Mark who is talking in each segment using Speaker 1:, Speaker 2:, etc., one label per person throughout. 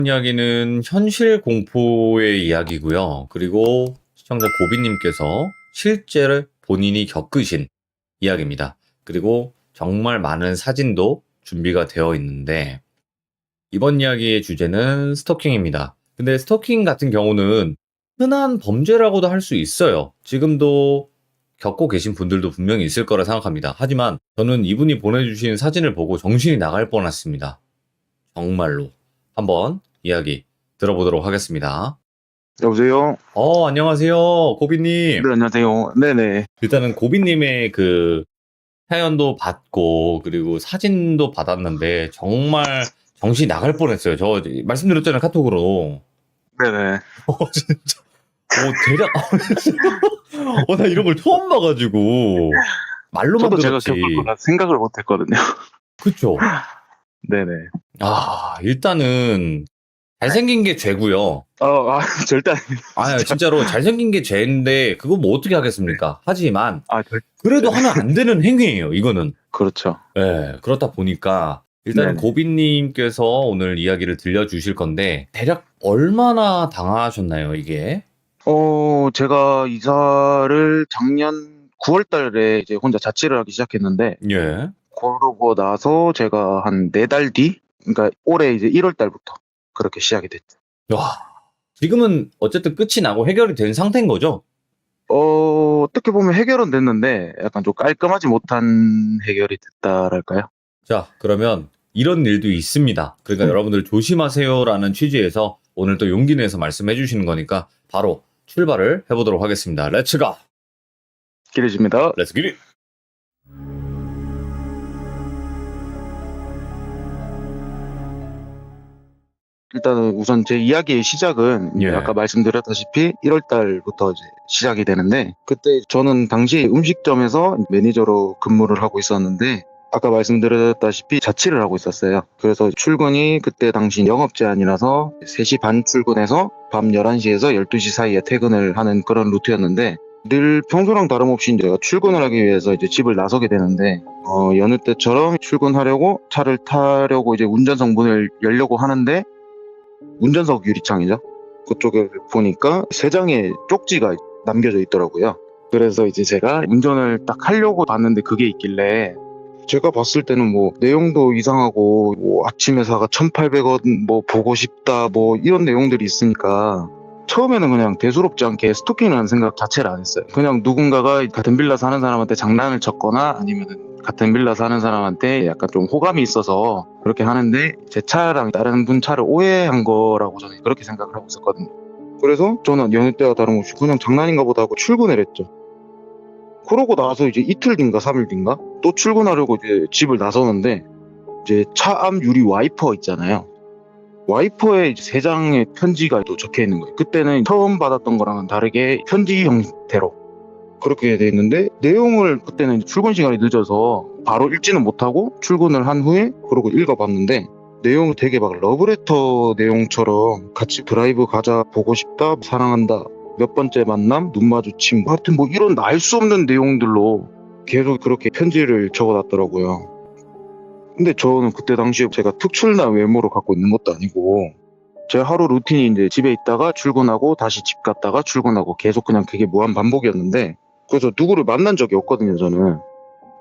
Speaker 1: 이야기는 현실 공포의 이야기고요. 그리고 시청자 고비님께서 실제로 본인이 겪으신 이야기입니다. 그리고 정말 많은 사진도 준비가 되어 있는데 이번 이야기의 주제는 스토킹입니다. 근데 스토킹 같은 경우는 흔한 범죄라고도 할 수 있어요. 지금도 겪고 계신 분들도 분명히 있을 거라 생각합니다. 하지만 저는 이분이 보내주신 사진을 보고 정신이 나갈 뻔했습니다. 정말로. 한번 이야기 들어보도록 하겠습니다.
Speaker 2: 여보세요?
Speaker 1: 안녕하세요. 고비님.
Speaker 2: 네, 안녕하세요. 네네.
Speaker 1: 일단은 고비님의 그 사연도 받고 그리고 사진도 받았는데 정말 정신이 나갈 뻔했어요. 저 말씀드렸잖아요. 카톡으로.
Speaker 2: 네네.
Speaker 1: 진짜. 대략. 나 이런 걸 처음 봐가지고. 말로만
Speaker 2: 저도 제가
Speaker 1: 들었지.
Speaker 2: 겪을 거라 생각을 못 했거든요.
Speaker 1: 그쵸?
Speaker 2: 네네.
Speaker 1: 일단은 잘생긴 게 죄고요.
Speaker 2: 절대 아닙니다.
Speaker 1: 진짜로 잘생긴 게 죄인데 그거 뭐 어떻게 하겠습니까? 하지만 그래도
Speaker 2: 네.
Speaker 1: 하면 안 되는 행위예요. 이거는.
Speaker 2: 그렇죠.
Speaker 1: 네, 그렇다 보니까 일단
Speaker 2: 네네.
Speaker 1: 고비님께서 오늘 이야기를 들려주실 건데 대략 얼마나 당하셨나요, 이게?
Speaker 2: 제가 이사를 작년 9월 달에 이제 혼자 자취를 하기 시작했는데,
Speaker 1: 예.
Speaker 2: 그러고 나서 제가 한 4달 뒤? 그러니까 올해 이제 1월 달부터 그렇게 시작이 됐죠.
Speaker 1: 와, 지금은 어쨌든 끝이 나고 해결이 된 상태인 거죠?
Speaker 2: 어떻게 보면 해결은 됐는데, 약간 좀 깔끔하지 못한 해결이 됐다랄까요?
Speaker 1: 자, 그러면 이런 일도 있습니다. 그러니까 여러분들 조심하세요라는 취지에서 오늘 또 용기 내서 말씀해 주시는 거니까 바로 출발을 해보도록 하겠습니다. 렛츠 가!
Speaker 2: 길해집니다.
Speaker 1: 렛츠 기릿!
Speaker 2: 일단은 우선 제 이야기의 시작은 이제
Speaker 1: 예.
Speaker 2: 아까 말씀드렸다시피 1월 달부터 이제 시작이 되는데, 그때 저는 당시 음식점에서 매니저로 근무를 하고 있었는데 아까 말씀드렸다시피 자취를 하고 있었어요. 그래서 출근이 그때 당시 영업 제한이라서 3시 반 출근해서 밤 11시에서 12시 사이에 퇴근을 하는 그런 루트였는데, 늘 평소랑 다름없이 제가 출근을 하기 위해서 이제 집을 나서게 되는데, 여느 때처럼 출근하려고 차를 타려고 이제 운전석 문을 열려고 하는데, 운전석 유리창이죠. 그쪽에 보니까 3장의 쪽지가 남겨져 있더라고요. 그래서 이제 제가 운전을 딱 하려고 봤는데 그게 있길래, 제가 봤을 때는 뭐 내용도 이상하고 뭐 아침 회사가 1,800원 뭐 보고 싶다 뭐 이런 내용들이 있으니까 처음에는 그냥 대수롭지 않게 스토킹이라는 생각 자체를 안 했어요. 그냥 누군가가 같은 빌라 사는 사람한테 장난을 쳤거나 아니면 같은 빌라 사는 사람한테 약간 좀 호감이 있어서 그렇게 하는데, 제 차랑 다른 분 차를 오해한 거라고 저는 그렇게 생각을 하고 있었거든요. 그래서 저는 여느 때와 다름없이 그냥 장난인가 보다 하고 출근을 했죠. 그러고 나서 이제 이틀 뒤인가 3일 뒤인가 또 출근하려고 이제 집을 나서는데, 이제 차 앞 유리 와이퍼 있잖아요. 와이퍼에 이제 3장의 편지가 또 적혀 있는 거예요. 그때는 처음 받았던 거랑은 다르게 편지 형태로 그렇게 돼 있는데, 내용을 그때는 출근 시간이 늦어서 바로 읽지는 못하고 출근을 한 후에 그러고 읽어봤는데, 내용이 되게 막 러브레터 내용처럼 같이 드라이브 가자, 보고 싶다, 사랑한다, 몇 번째 만남, 눈 마주침, 하여튼 뭐 이런 알 수 없는 내용들로 계속 그렇게 편지를 적어놨더라고요. 근데 저는 그때 당시에 제가 특출난 외모를 갖고 있는 것도 아니고, 제 하루 루틴이 이제 집에 있다가 출근하고 다시 집 갔다가 출근하고 계속 그냥 그게 무한 반복이었는데, 그래서 누구를 만난 적이 없거든요, 저는.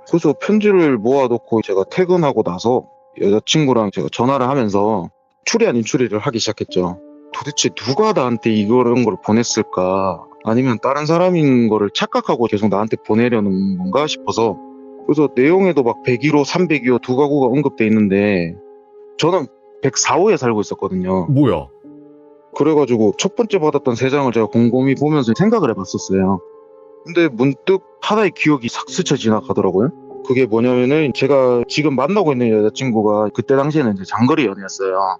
Speaker 2: 그래서 편지를 모아놓고 제가 퇴근하고 나서 여자친구랑 제가 전화를 하면서 추리 아닌 추리를 하기 시작했죠. 도대체 누가 나한테 이런 걸 보냈을까? 아니면 다른 사람인 거를 착각하고 계속 나한테 보내려는 건가 싶어서. 그래서 내용에도 막 101호, 302호 두 가구가 언급돼 있는데, 저는 104호에 살고 있었거든요.
Speaker 1: 뭐야?
Speaker 2: 그래가지고 첫 번째 받았던 3장을 제가 곰곰이 보면서 생각을 해봤었어요. 근데 문득 하나의 기억이 싹 스쳐 지나가더라고요. 그게 뭐냐면은, 제가 지금 만나고 있는 여자친구가 그때 당시에는 이제 장거리 연애였어요.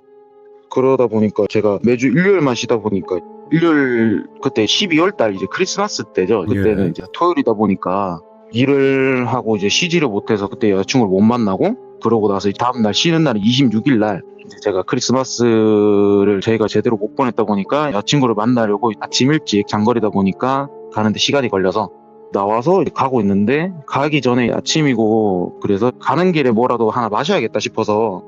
Speaker 2: 그러다 보니까 제가 매주 일요일만 쉬다 보니까, 일요일 그때 12월 달 이제 크리스마스 때죠. 그때는
Speaker 1: 예.
Speaker 2: 이제 토요일이다 보니까 일을 하고 이제 쉬지를 못해서 그때 여자친구를 못 만나고, 그러고 나서 다음 날 쉬는 날이 26일 날 이제 제가 크리스마스를 저희가 제대로 못 보냈다 보니까 여자친구를 만나려고 아침 일찍, 장거리다 보니까 가는데 시간이 걸려서 나와서 가고 있는데, 가기 전에 아침이고 그래서 가는 길에 뭐라도 하나 마셔야겠다 싶어서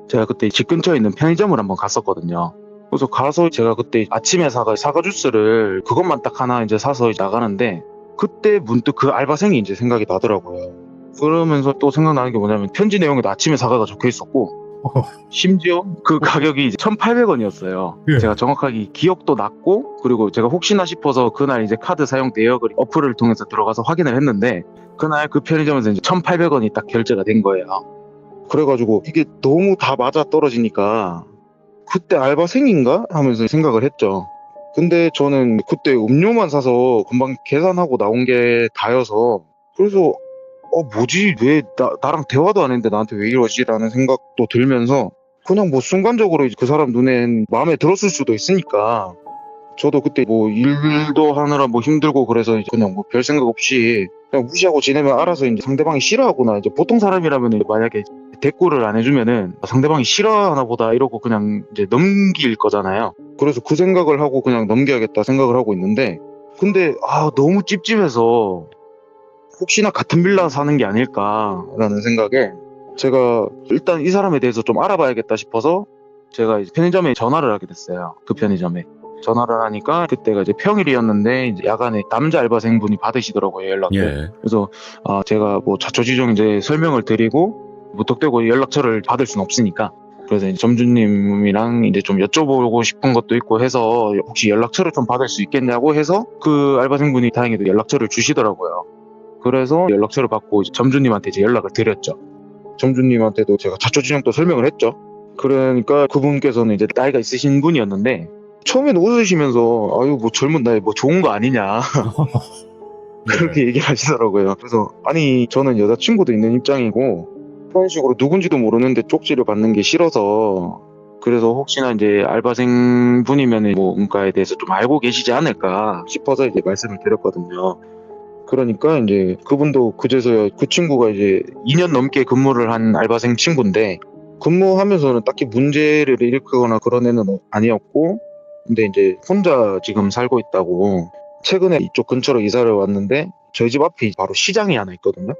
Speaker 2: 제가 그때 집 근처에 있는 편의점을 한번 갔었거든요. 그래서 가서 제가 그때 아침에 사과 주스를 그것만 딱 하나 이제 사서 나가는데, 그때 문득 그 알바생이 이제 생각이 나더라고요. 그러면서 또 생각나는 게 뭐냐면, 편지 내용에도 아침에 사과가 적혀 있었고, 심지어 그 가격이 이제 1,800원이었어요.
Speaker 3: 예.
Speaker 2: 제가 정확하게 기억도 났고, 그리고 제가 혹시나 싶어서 그날 이제 카드 사용 내역을 어플을 통해서 들어가서 확인을 했는데, 그날 그 편의점에서 이제 1,800원이 딱 결제가 된 거예요. 그래가지고 이게 너무 다 맞아 떨어지니까 그때 알바생인가 하면서 생각을 했죠. 근데 저는 그때 음료만 사서 금방 계산하고 나온 게 다여서, 그래서 뭐지, 왜 나랑 대화도 안 했는데 나한테 왜 이러지 라는 생각도 들면서, 그냥 뭐 순간적으로 이제 그 사람 눈엔 마음에 들었을 수도 있으니까, 저도 그때 뭐 일도 하느라 뭐 힘들고 그래서 이제 그냥 뭐 별 생각 없이 그냥 무시하고 지내면 알아서 이제 상대방이 싫어하구나, 이제 보통 사람이라면 만약에 대꾸를 안 해주면은 상대방이 싫어하나 보다 이러고 그냥 이제 넘길 거잖아요. 그래서 그 생각을 하고 그냥 넘겨야겠다 생각을 하고 있는데, 근데 너무 찝찝해서 혹시나 같은 빌라 사는 게 아닐까라는 생각에, 제가 일단 이 사람에 대해서 좀 알아봐야겠다 싶어서 제가 이제 편의점에 전화를 하게 됐어요. 그 편의점에 전화를 하니까, 그때가 이제 평일이었는데 이제 야간에 남자 알바생분이 받으시더라고요, 연락을.
Speaker 1: 예.
Speaker 2: 그래서 제가 뭐 자초지종 이제 설명을 드리고 무턱대고 연락처를 받을 순 없으니까, 그래서 이제 점주님이랑 이제 좀 여쭤보고 싶은 것도 있고 해서 혹시 연락처를 좀 받을 수 있겠냐고 해서, 그 알바생분이 다행히도 연락처를 주시더라고요. 그래서 연락처를 받고 이제 점주님한테 이제 연락을 드렸죠. 점주님한테도 제가 자초지종 또 설명을 했죠. 그러니까 그분께서는 이제 나이가 있으신 분이었는데, 처음에는 웃으시면서 아유 뭐 젊은 나이 뭐 좋은 거 아니냐 그렇게 얘기를 하시더라고요. 그래서 아니 저는 여자친구도 있는 입장이고 그런 식으로 누군지도 모르는데 쪽지를 받는 게 싫어서, 그래서 혹시나 이제 알바생 분이면 뭔가에 대해서 좀 알고 계시지 않을까 싶어서 이제 말씀을 드렸거든요. 그러니까 이제 그분도 그제서야, 그 친구가 이제 2년 넘게 근무를 한 알바생 친구인데, 근무하면서는 딱히 문제를 일으키거나 그런 애는 아니었고, 근데 이제 혼자 지금 살고 있다고, 최근에 이쪽 근처로 이사를 왔는데 저희 집 앞에 바로 시장이 하나 있거든요.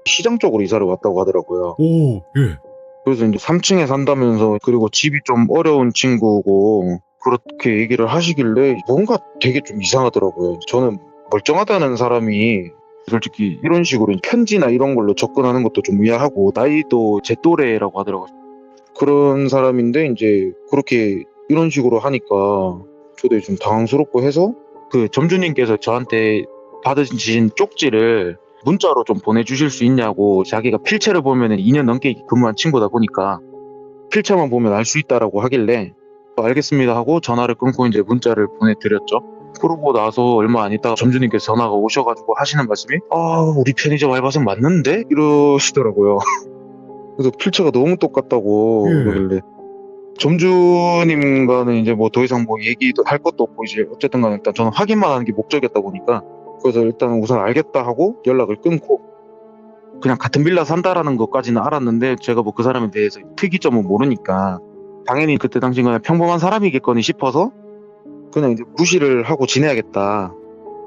Speaker 2: 시장 쪽으로 이사를 왔다고 하더라고요.
Speaker 3: 오, 예.
Speaker 2: 그래서 이제 3층에 산다면서, 그리고 집이 좀 어려운 친구고 그렇게 얘기를 하시길래 뭔가 되게 좀 이상하더라고요. 저는 멀쩡하다는 사람이 솔직히 이런 식으로 편지나 이런 걸로 접근하는 것도 좀 의아하고, 나이도 제 또래라고 하더라고요. 그런 사람인데 이제 그렇게 이런 식으로 하니까 저도 좀 당황스럽고 해서, 그 점주님께서 저한테 받으신 쪽지를 문자로 좀 보내주실 수 있냐고, 자기가 필체를 보면 2년 넘게 근무한 친구다 보니까 필체만 보면 알 수 있다라고 하길래 알겠습니다 하고 전화를 끊고 이제 문자를 보내드렸죠. 그러고 나서 얼마 안 있다가 점주님께서 전화가 오셔가지고 하시는 말씀이 우리 편의점 알바생 맞는데? 이러시더라고요. 그래서 필체가 너무 똑같다고
Speaker 3: 예.
Speaker 2: 그러길래, 점주님과는 이제 뭐 더 이상 뭐 얘기도 할 것도 없고, 이제 어쨌든 간에 일단 저는 확인만 하는 게 목적이었다 보니까, 그래서 일단 우선 알겠다 하고 연락을 끊고, 그냥 같은 빌라 산다라는 것까지는 알았는데 제가 뭐 그 사람에 대해서 특이점은 모르니까 당연히 그때 당시 그냥 평범한 사람이겠거니 싶어서 그냥 이제 무시를 하고 지내야겠다,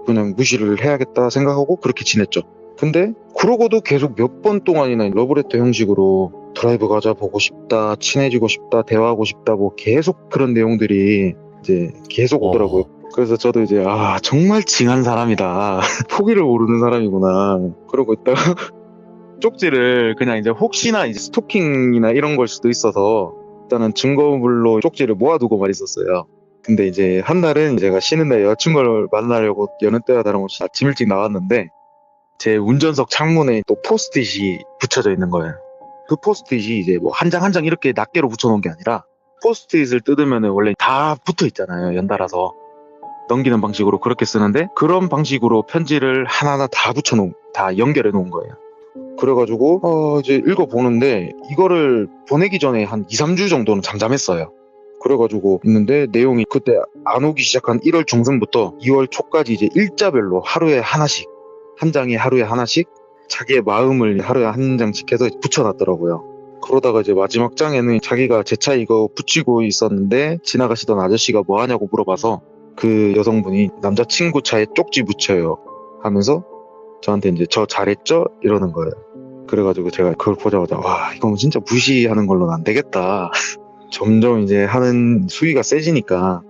Speaker 2: 그냥 무시를 해야겠다 생각하고 그렇게 지냈죠. 근데 그러고도 계속 몇 번 동안이나 러브레터 형식으로 드라이브 가자, 보고 싶다, 친해지고 싶다, 대화하고 싶다, 뭐 계속 그런 내용들이 이제 계속 오더라고요. 그래서 저도 이제 정말 징한 사람이다 포기를 모르는 사람이구나 그러고 있다가 쪽지를 그냥 이제 혹시나 이제 스토킹이나 이런 걸 수도 있어서 일단은 증거물로 쪽지를 모아두고 말있었어요. 근데 이제 한 날은 제가 쉬는 날 여자친구를 만나려고 여느 때와 다름없이 아침 일찍 나왔는데, 제 운전석 창문에 또 포스트잇이 붙여져 있는 거예요. 그 포스트잇이 이제 뭐 한 장 한 장 이렇게 낱개로 붙여놓은 게 아니라, 포스트잇을 뜯으면 원래 다 붙어 있잖아요, 연달아서 넘기는 방식으로 그렇게 쓰는데, 그런 방식으로 편지를 하나하나 다 연결해 놓은 거예요. 그래가지고 이제 읽어보는데, 이거를 보내기 전에 한 2-3주 정도는 잠잠했어요. 그래가지고 있는데 내용이 그때 안 오기 시작한 1월 중순부터 2월 초까지 이제 일자별로 하루에 하나씩, 한 장에 하루에 하나씩 자기의 마음을 하루에 한 장씩 해서 붙여놨더라고요. 그러다가 이제 마지막 장에는 자기가 제 차 이거 붙이고 있었는데 지나가시던 아저씨가 뭐 하냐고 물어봐서, 그 여성분이 남자친구 차에 쪽지 붙여요 하면서 저한테 이제 저 잘했죠? 이러는 거예요. 그래가지고 제가 그걸 보자마자 이건 진짜 무시하는 걸로는 안 되겠다 점점 이제 하는 수위가 세지니까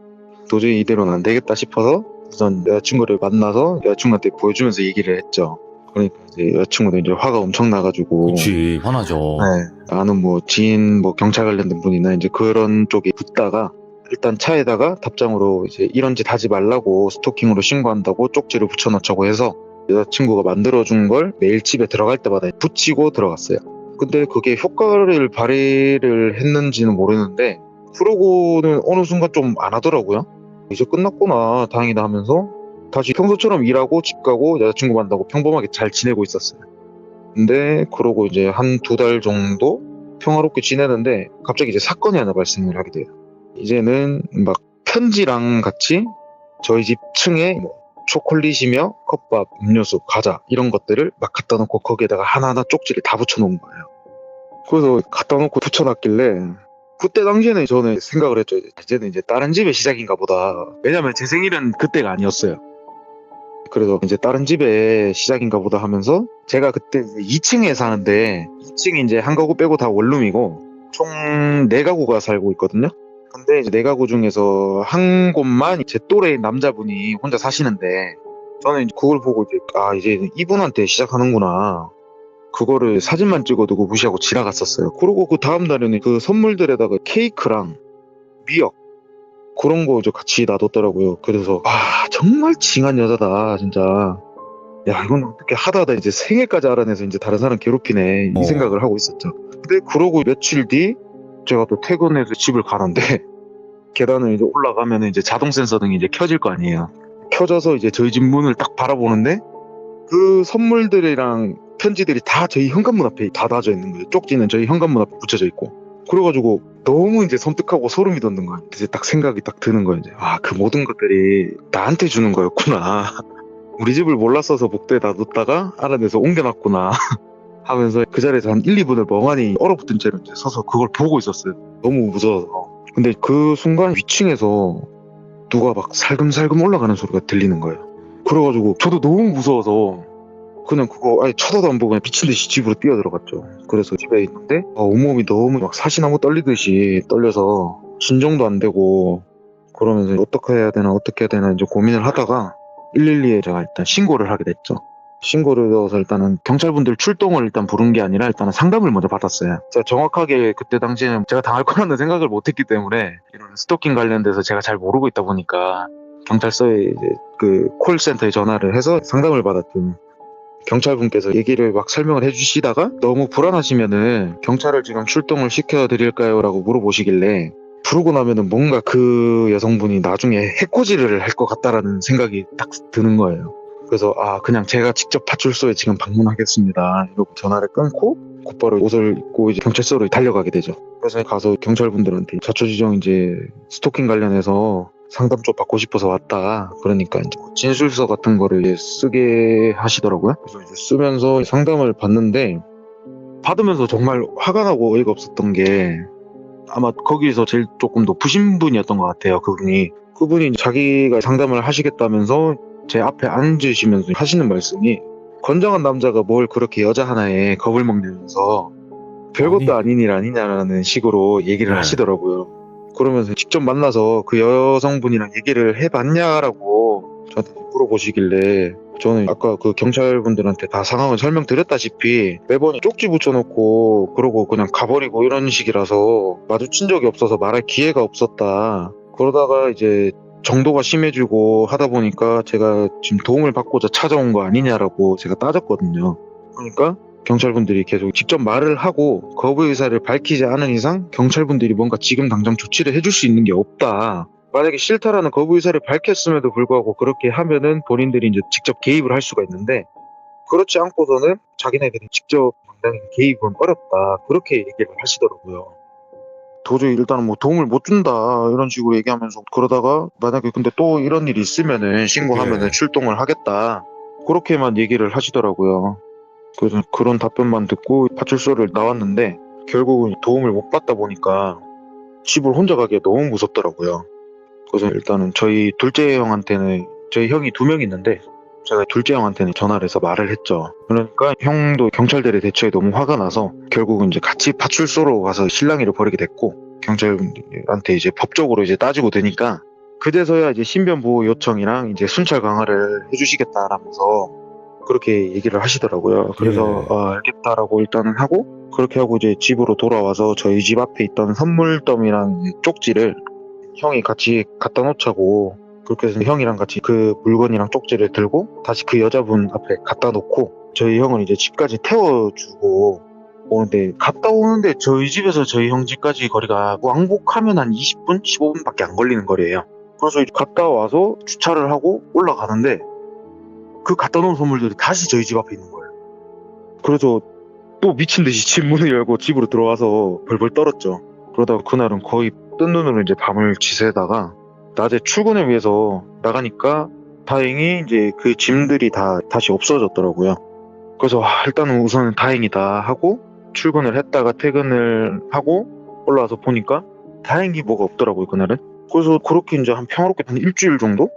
Speaker 2: 도저히 이대로는 안 되겠다 싶어서 우선 여자친구를 만나서 여자친구한테 보여주면서 얘기를 했죠. 그러니까 이제 여자친구도 이제 화가 엄청 나가지고
Speaker 1: 그치, 화나죠.
Speaker 2: 네, 아는 뭐 지인 뭐 경찰 관련된 분이나 이제 그런 쪽에 붙다가 일단 차에다가 답장으로 이제 이런 짓 하지 말라고 스토킹으로 신고한다고 쪽지를 붙여놓자고 해서 여자친구가 만들어준 걸 매일 집에 들어갈 때마다 붙이고 들어갔어요. 근데 그게 효과를 발휘를 했는지는 모르는데 그러고는 어느 순간 좀 안 하더라고요. 이제 끝났구나 다행이다 하면서 다시 평소처럼 일하고 집 가고 여자친구 만나고 평범하게 잘 지내고 있었어요. 근데 그러고 이제 한 2달 정도 평화롭게 지내는데 갑자기 이제 사건이 하나 발생을 하게 돼요. 이제는 막 편지랑 같이 저희 집 층에 뭐 초콜릿이며 컵밥, 음료수, 과자 이런 것들을 막 갖다 놓고 거기에다가 하나하나 쪽지를 다 붙여놓은 거예요. 그래서 갖다 놓고 붙여놨길래 그때 당시에는 저는 생각을 했죠. 이제는 이제 다른 집의 시작인가 보다. 왜냐면 제 생일은 그때가 아니었어요. 그래서 이제 다른 집의 시작인가 보다 하면서 제가 그때 2층에 사는데 2층이 이제 한 가구 빼고 다 원룸이고 총 4가구가 살고 있거든요. 근데 이제 4가구 중에서 한 곳만 제 또래의 남자분이 혼자 사시는데 저는 이제 그걸 보고 이제 이분한테 시작하는구나. 그거를 사진만 찍어두고 무시하고 지나갔었어요. 그리고 그 다음 날에는 그 선물들에다가 케이크랑 미역 그런 거 이제 같이 놔뒀더라고요. 그래서 정말 징한 여자다 진짜. 야 이건 어떻게 하다 이제 생일까지 알아내서 이제 다른 사람 괴롭히네 이 생각을 하고 있었죠. 근데 그러고 며칠 뒤 제가 또 퇴근해서 집을 가는데 계단을 이제 올라가면 이제 자동 센서 등이 이제 켜질 거 아니에요. 켜져서 이제 저희 집 문을 딱 바라보는데 그 선물들이랑 편지들이 다 저희 현관문 앞에 닫아져 있는 거예요. 쪽지는 저희 현관문 앞에 붙여져 있고. 그래가지고 너무 이제 섬뜩하고 소름이 돋는 거예요. 이제 딱 생각이 딱 드는 거예요. 이제 그 모든 것들이 나한테 주는 거였구나. 우리 집을 몰랐어서 복도에 놔뒀다가 알아내서 옮겨놨구나 하면서 그 자리에서 한 1, 2분을 멍하니 얼어붙은 채로 이제 서서 그걸 보고 있었어요. 너무 무서워서. 근데 그 순간 위층에서 누가 막 살금살금 올라가는 소리가 들리는 거예요. 그래가지고 저도 너무 무서워서 그냥 그거 아예 쳐다도 안 보고 그냥 미친 듯이 집으로 뛰어들어갔죠. 그래서 집에 있는데 온몸이 너무 막 사시나무 떨리듯이 떨려서 진정도 안 되고 그러면서 어떻게 해야 되나 이제 고민을 하다가 112에 제가 일단 신고를 하게 됐죠. 신고를 넣어서 일단은 경찰분들 출동을 일단 부른 게 아니라 일단은 상담을 먼저 받았어요. 제가 정확하게 그때 당시에는 제가 당할 거라는 생각을 못했기 때문에 이런 스토킹 관련돼서 제가 잘 모르고 있다 보니까 경찰서에 이제 그 콜센터에 전화를 해서 상담을 받았더니 경찰분께서 얘기를 막 설명을 해주시다가 너무 불안하시면은 경찰을 지금 출동을 시켜드릴까요? 라고 물어보시길래 부르고 나면은 뭔가 그 여성분이 나중에 해코지를 할 것 같다라는 생각이 딱 드는 거예요. 그래서 그냥 제가 직접 파출소에 지금 방문하겠습니다. 이러고 전화를 끊고 곧바로 옷을 입고 이제 경찰서로 달려가게 되죠. 그래서 가서 경찰분들한테 자초지종 이제 스토킹 관련해서 상담 좀 받고 싶어서 왔다. 그러니까 이제 진술서 같은 거를 이제 쓰게 하시더라고요. 그래서 이제 쓰면서 상담을 받는데 받으면서 정말 화가 나고 어이가 없었던 게 아마 거기서 제일 조금 높으신 분이었던 것 같아요. 그분이 자기가 상담을 하시겠다면서 제 앞에 앉으시면서 하시는 말씀이 건장한 남자가 뭘 그렇게 여자 하나에 겁을 먹냐면서 별것도 아닌 일 아니냐라는 식으로 얘기를 하시더라고요. 그러면서 직접 만나서 그 여성분이랑 얘기를 해봤냐라고 저한테 물어보시길래 저는 아까 그 경찰분들한테 다 상황을 설명드렸다시피 매번 쪽지 붙여놓고 그러고 그냥 가버리고 이런 식이라서 마주친 적이 없어서 말할 기회가 없었다. 그러다가 이제 정도가 심해지고 하다 보니까 제가 지금 도움을 받고자 찾아온 거 아니냐라고 제가 따졌거든요. 그러니까 경찰분들이 계속 직접 말을 하고 거부의 의사를 밝히지 않은 이상 경찰분들이 뭔가 지금 당장 조치를 해줄 수 있는 게 없다. 만약에 싫다라는 거부 의사를 밝혔음에도 불구하고 그렇게 하면은 본인들이 이제 직접 개입을 할 수가 있는데 그렇지 않고서는 자기네들이 직접 당장에 개입은 어렵다. 그렇게 얘기를 하시더라고요. 도저히 일단은 뭐 도움을 못 준다 이런 식으로 얘기하면서 그러다가 만약에 근데 또 이런 일이 있으면은 신고하면은 출동을 하겠다. 그렇게만 얘기를 하시더라고요. 그래서 그런 답변만 듣고 파출소를 나왔는데 결국은 도움을 못 받다 보니까 집을 혼자 가기가 너무 무섭더라고요. 그래서 일단은 저희 둘째 형한테는 저희 형이 2명 있는데 제가 둘째 형한테는 전화를 해서 말을 했죠. 그러니까 형도 경찰들의 대처에 너무 화가 나서 결국은 이제 같이 파출소로 가서 실랑이를 벌이게 됐고 경찰한테 이제 법적으로 이제 따지고 되니까 그제서야 이제 신변 보호 요청이랑 이제 순찰 강화를 해주시겠다라면서 그렇게 얘기를 하시더라고요. 그래서
Speaker 1: 예.
Speaker 2: 알겠다라고 일단은 하고 그렇게 하고 이제 집으로 돌아와서 저희 집 앞에 있던 선물더미랑 이제 쪽지를 형이 같이 갖다 놓자고 그렇게 해서 형이랑 같이 그 물건이랑 쪽지를 들고 다시 그 여자분 앞에 갖다 놓고 저희 형은 이제 집까지 태워주고 오는데 갔다 오는데 저희 집에서 저희 형 집까지 거리가 왕복하면 한 20분? 15분밖에 안 걸리는 거리예요. 그래서 이제 갔다 와서 주차를 하고 올라가는데 그 갖다 놓은 선물들이 다시 저희 집 앞에 있는 거예요. 그래서 또 미친 듯이 집 문을 열고 집으로 들어와서 벌벌 떨었죠. 그러다가 그날은 거의 뜬 눈으로 이제 밤을 지새다가 낮에 출근을 위해서 나가니까 다행히 이제 그 짐들이 다 다시 없어졌더라고요. 그래서 일단은 우선 다행이다 하고 출근을 했다가 퇴근을 하고 올라와서 보니까 다행히 뭐가 없더라고요, 그날은. 그래서 그렇게 이제 한 평화롭게 한 일주일 정도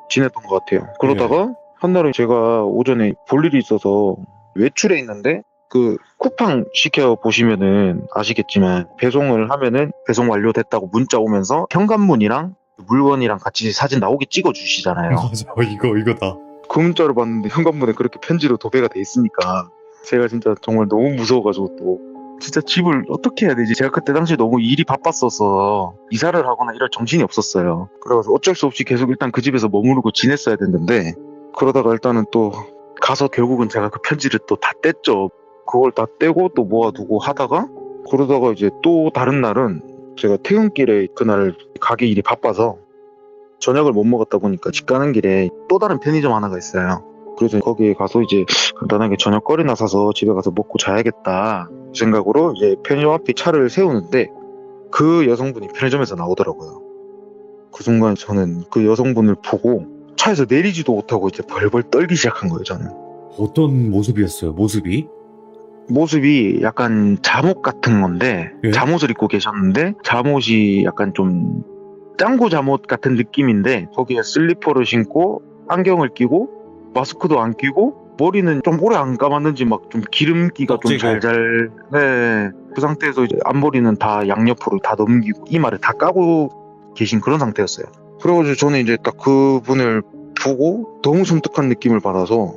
Speaker 2: 지냈던 것 같아요. 그러다가 한날은 제가 오전에 볼 일이 있어서 외출해 있는데 그 쿠팡 시켜 보시면은 아시겠지만 배송을 하면은 배송 완료됐다고 문자 오면서 현관문이랑 물건이랑 같이 사진 나오게 찍어 주시잖아요.
Speaker 1: 맞아, 이거다.
Speaker 2: 그 문자를 봤는데 현관문에 그렇게 편지로 도배가 돼 있으니까 제가 진짜 정말 너무 무서워가지고 또 진짜 집을 어떻게 해야 되지? 제가 그때 당시에 너무 일이 바빴어서 이사를 하거나 이럴 정신이 없었어요. 그래서 어쩔 수 없이 계속 일단 그 집에서 머무르고 지냈어야 됐는데 그러다가 일단은 또 가서 결국은 제가 그 편지를 또 다 뗐죠. 그걸 다 떼고 또 모아두고 하다가 그러다가 이제 또 다른 날은 제가 퇴근길에 그날 가게 일이 바빠서 저녁을 못 먹었다 보니까 집 가는 길에 또 다른 편의점 하나가 있어요. 그래서 거기에 가서 이제 간단하게 저녁거리나 사서 집에 가서 먹고 자야겠다 생각으로 이제 편의점 앞에 차를 세우는데 그 여성분이 편의점에서 나오더라고요. 그 순간 저는 그 여성분을 보고 차에서 내리지도 못하고 이제 벌벌 떨기 시작한 거예요, 저는.
Speaker 1: 어떤 모습이었어요, 모습이?
Speaker 2: 모습이 약간 잠옷 같은 건데
Speaker 1: 예?
Speaker 2: 잠옷을 입고 계셨는데 잠옷이 약간 좀 짱구 잠옷 같은 느낌인데 거기에 슬리퍼를 신고 안경을 끼고 마스크도 안 끼고 머리는 좀 오래 안 감았는지 막 좀 기름기가 좀
Speaker 1: 떡지고.
Speaker 2: 잘잘 네. 그 상태에서 이제 앞머리는 다 양옆으로 다 넘기고 이마를 다 까고 계신 그런 상태였어요. 그래가지고 저는 이제 딱 그분을 보고 너무 섬뜩한 느낌을 받아서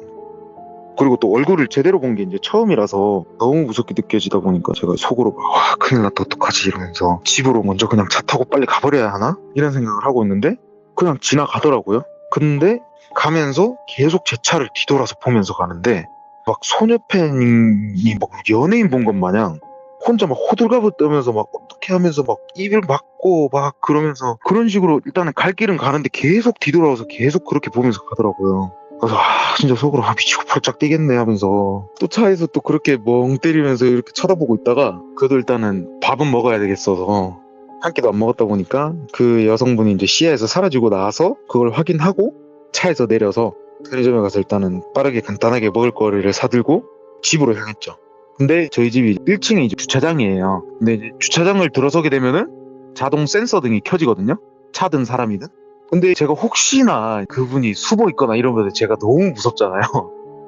Speaker 2: 그리고 또 얼굴을 제대로 본 게 이제 처음이라서 너무 무섭게 느껴지다 보니까 제가 속으로 막, 와, 큰일 났다, 어떡하지 이러면서 집으로 먼저 그냥 차 타고 빨리 가버려야 하나? 이런 생각을 하고 있는데 그냥 지나가더라고요. 근데 가면서 계속 제 차를 뒤돌아서 보면서 가는데 막 소녀팬이 막 연예인 본 것 마냥 혼자 막 호들갑을 떨면서 막 어떻게 하면서 막 입을 막고 막 그러면서 그런 식으로 일단은 갈 길은 가는데 계속 뒤돌아와서 계속 그렇게 보면서 가더라고요. 그래서 진짜 속으로 미치고 펄쩍 뛰겠네 하면서 또 차에서 또 그렇게 멍 때리면서 이렇게 쳐다보고 있다가 그래도 일단은 밥은 먹어야 되겠어서 한 끼도 안 먹었다 보니까 그 여성분이 이제 시야에서 사라지고 나서 그걸 확인하고 차에서 내려서 편의점에 가서 일단은 빠르게 간단하게 먹을 거리를 사들고 집으로 향했죠. 근데 저희 집이 1층에 이제 주차장이에요. 근데 이제 주차장을 들어서게 되면은 자동 센서 등이 켜지거든요. 차든 사람이든. 근데 제가 혹시나 그분이 수보 있거나 이러면 제가 너무 무섭잖아요.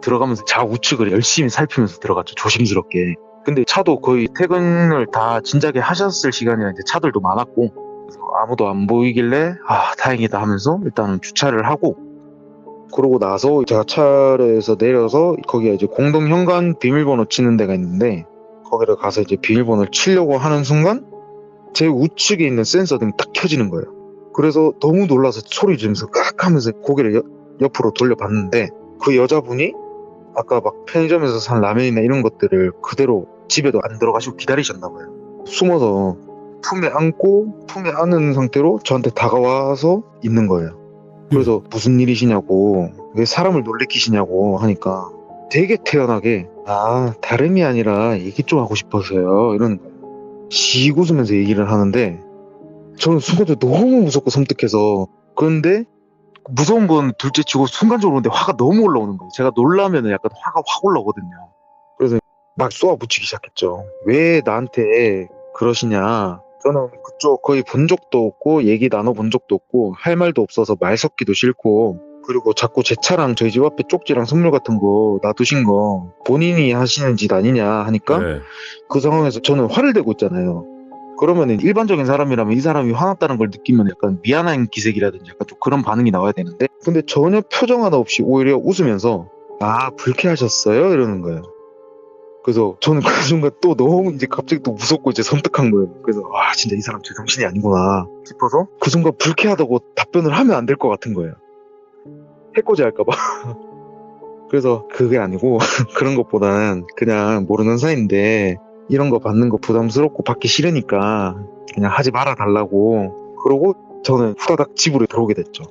Speaker 2: 들어가면서 좌우측을 열심히 살피면서 들어갔죠. 조심스럽게. 근데 차도 거의 퇴근을 다 진작에 하셨을 시간이라 이제 차들도 많았고 그래서 아무도 안 보이길래 다행이다 하면서 일단은 주차를 하고 그러고 나서 제가 차에서 내려서 거기에 이제 공동 현관 비밀번호 치는 데가 있는데 거기를 가서 이제 비밀번호를 치려고 하는 순간 제 우측에 있는 센서 등이 딱 켜지는 거예요. 그래서 너무 놀라서 소리 지르면서 깍 하면서 고개를 옆으로 돌려봤는데 그 여자분이 아까 막 편의점에서 산 라면이나 이런 것들을 그대로 집에도 안 들어가시고 기다리셨나 봐요. 숨어서 품에 안고 품에 안은 상태로 저한테 다가와서 있는 거예요. 그래서 무슨 일이시냐고 왜 사람을 놀래키시냐고 하니까 되게 태연하게 다름이 아니라 얘기 좀 하고 싶어서요 이러는 거예요. 씩 웃으면서 얘기를 하는데 저는 순간적으로 너무 무섭고 섬뜩해서 그런데 무서운 건 둘째치고 순간적으로 근데 화가 너무 올라오는 거예요. 제가 놀라면 약간 화가 확 올라오거든요. 그래서 막 쏘아붙이기 시작했죠. 왜 나한테 그러시냐. 저는 그쪽 거의 본 적도 없고 얘기 나눠본 적도 없고 할 말도 없어서 말 섞기도 싫고 그리고 자꾸 제 차랑 저희 집 앞에 쪽지랑 선물 같은 거 놔두신 거 본인이 하시는 짓 아니냐 하니까
Speaker 1: 네.
Speaker 2: 그 상황에서 저는 화를 내고 있잖아요. 그러면은 일반적인 사람이라면 이 사람이 화났다는 걸 느끼면 약간 미안한 기색이라든지 약간 좀 그런 반응이 나와야 되는데, 근데 전혀 표정 하나 없이 오히려 웃으면서 아, 불쾌하셨어요? 이러는 거예요. 그래서 저는 그 순간 또 너무 이제 갑자기 또 무섭고 이제 섬뜩한 거예요. 그래서 아, 진짜 이 사람 제정신이 아니구나 싶어서 그 순간 불쾌하다고 답변을 하면 안 될 것 같은 거예요. 해코지 할까봐. 그래서 그게 아니고 그런 것보다는 그냥 모르는 사이인데 이런 거 받는 거 부담스럽고 받기 싫으니까 그냥 하지 말아 달라고, 그러고 저는 후다닥 집으로 들어오게 됐죠.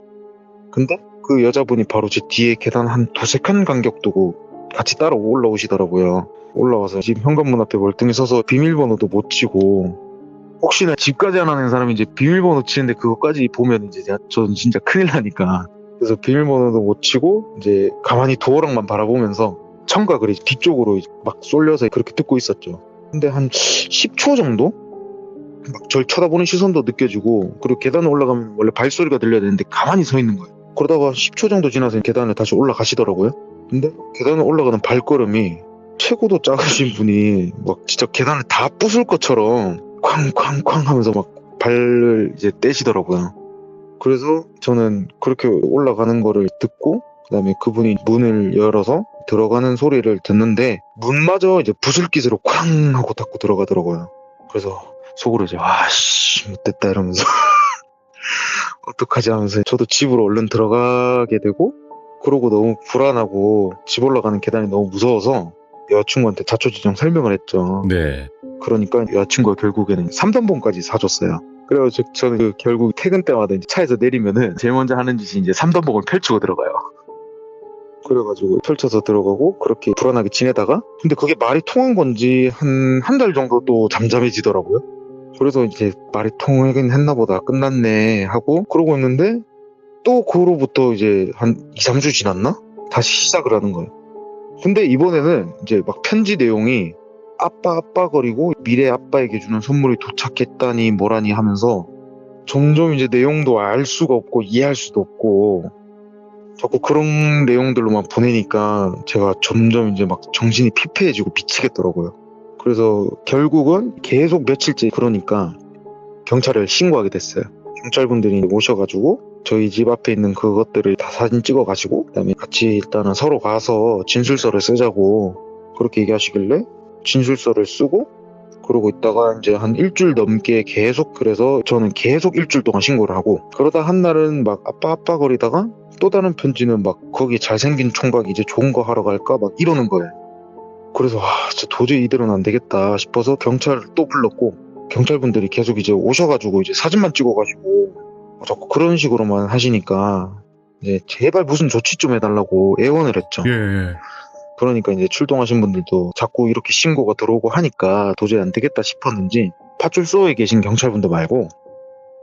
Speaker 2: 근데 그 여자분이 바로 제 뒤에 계단 한 두세 칸 간격 두고 같이 따라 올라오시더라고요. 올라와서 집 현관문 앞에 멀뚱히 서서 비밀번호도 못 치고, 혹시나 집까지 안 하는 사람이 이제 비밀번호 치는데 그것까지 보면 이제 저는 진짜 큰일 나니까, 그래서 비밀번호도 못 치고 이제 가만히 도어락만 바라보면서 청각을 이제 뒤쪽으로 이제 막 쏠려서 그렇게 듣고 있었죠. 근데 한 10초 정도? 막 절 쳐다보는 시선도 느껴지고, 그리고 계단에 올라가면 원래 발소리가 들려야 되는데 가만히 서 있는 거예요. 그러다가 10초 정도 지나서 계단에 다시 올라가시더라고요. 근데 계단에 올라가는 발걸음이 최고도 작으신 분이 막 진짜 계단을 다 부술 것처럼 쾅쾅쾅 하면서 막 발을 이제 떼시더라고요. 그래서 저는 그렇게 올라가는 거를 듣고 그다음에 그분이 문을 열어서 들어가는 소리를 듣는데 문마저 이제 부술깃으로 쾅 하고 닫고 들어가더라고요. 그래서 속으로 이제 와씨 못됐다 이러면서 어떡하지 하면서 저도 집으로 얼른 들어가게 되고, 그러고 너무 불안하고 집 올라가는 계단이 너무 무서워서 여자친구한테 자초지종 설명을 했죠.
Speaker 1: 네.
Speaker 2: 그러니까 여자친구가 결국에는 3단봉까지 사줬어요. 그래서 저는 그 결국 퇴근 때마다 이제 차에서 내리면은 제일 먼저 하는 짓이 이제 3단봉을 펼치고 들어가요. 그래가지고 펼쳐서 들어가고 그렇게 불안하게 지내다가, 근데 그게 말이 통한 건지 한 달 정도 또 잠잠해지더라고요. 그래서 이제 말이 통하긴 했나 보다, 끝났네 하고 그러고 있는데 또 그로부터 이제 한 2, 3주 지났나? 다시 시작을 하는 거예요. 근데 이번에는 이제 막 편지 내용이 아빠 거리고 미래 아빠에게 주는 선물이 도착했다니 뭐라니 하면서 점점 이제 내용도 알 수가 없고 이해할 수도 없고 자꾸 그런 내용들로만 보내니까 제가 점점 이제 막 정신이 피폐해지고 미치겠더라고요. 그래서 결국은 계속 며칠째 그러니까 경찰을 신고하게 됐어요. 경찰분들이 오셔가지고 저희 집 앞에 있는 그것들을 다 사진 찍어 가시고, 그다음에 같이 일단은 서로 가서 진술서를 쓰자고 그렇게 얘기하시길래 진술서를 쓰고, 그러고 있다가 이제 한 일주일 넘게 계속, 그래서 저는 계속 일주일 동안 신고를 하고, 그러다 한 날은 막 아빠 거리다가 또 다른 편지는 막 거기 잘생긴 총각 이제 좋은 거 하러 갈까 막 이러는 거예요. 그래서 진짜 도저히 이대로는 안 되겠다 싶어서 경찰을 또 불렀고, 경찰분들이 계속 이제 오셔가지고 이제 사진만 찍어가지고 자꾸 그런 식으로만 하시니까 이제 제발 무슨 조치 좀 해달라고 애원을 했죠.
Speaker 1: 예.
Speaker 2: 그러니까 이제 출동하신 분들도 자꾸 이렇게 신고가 들어오고 하니까 도저히 안 되겠다 싶었는지 파출소에 계신 경찰분들 말고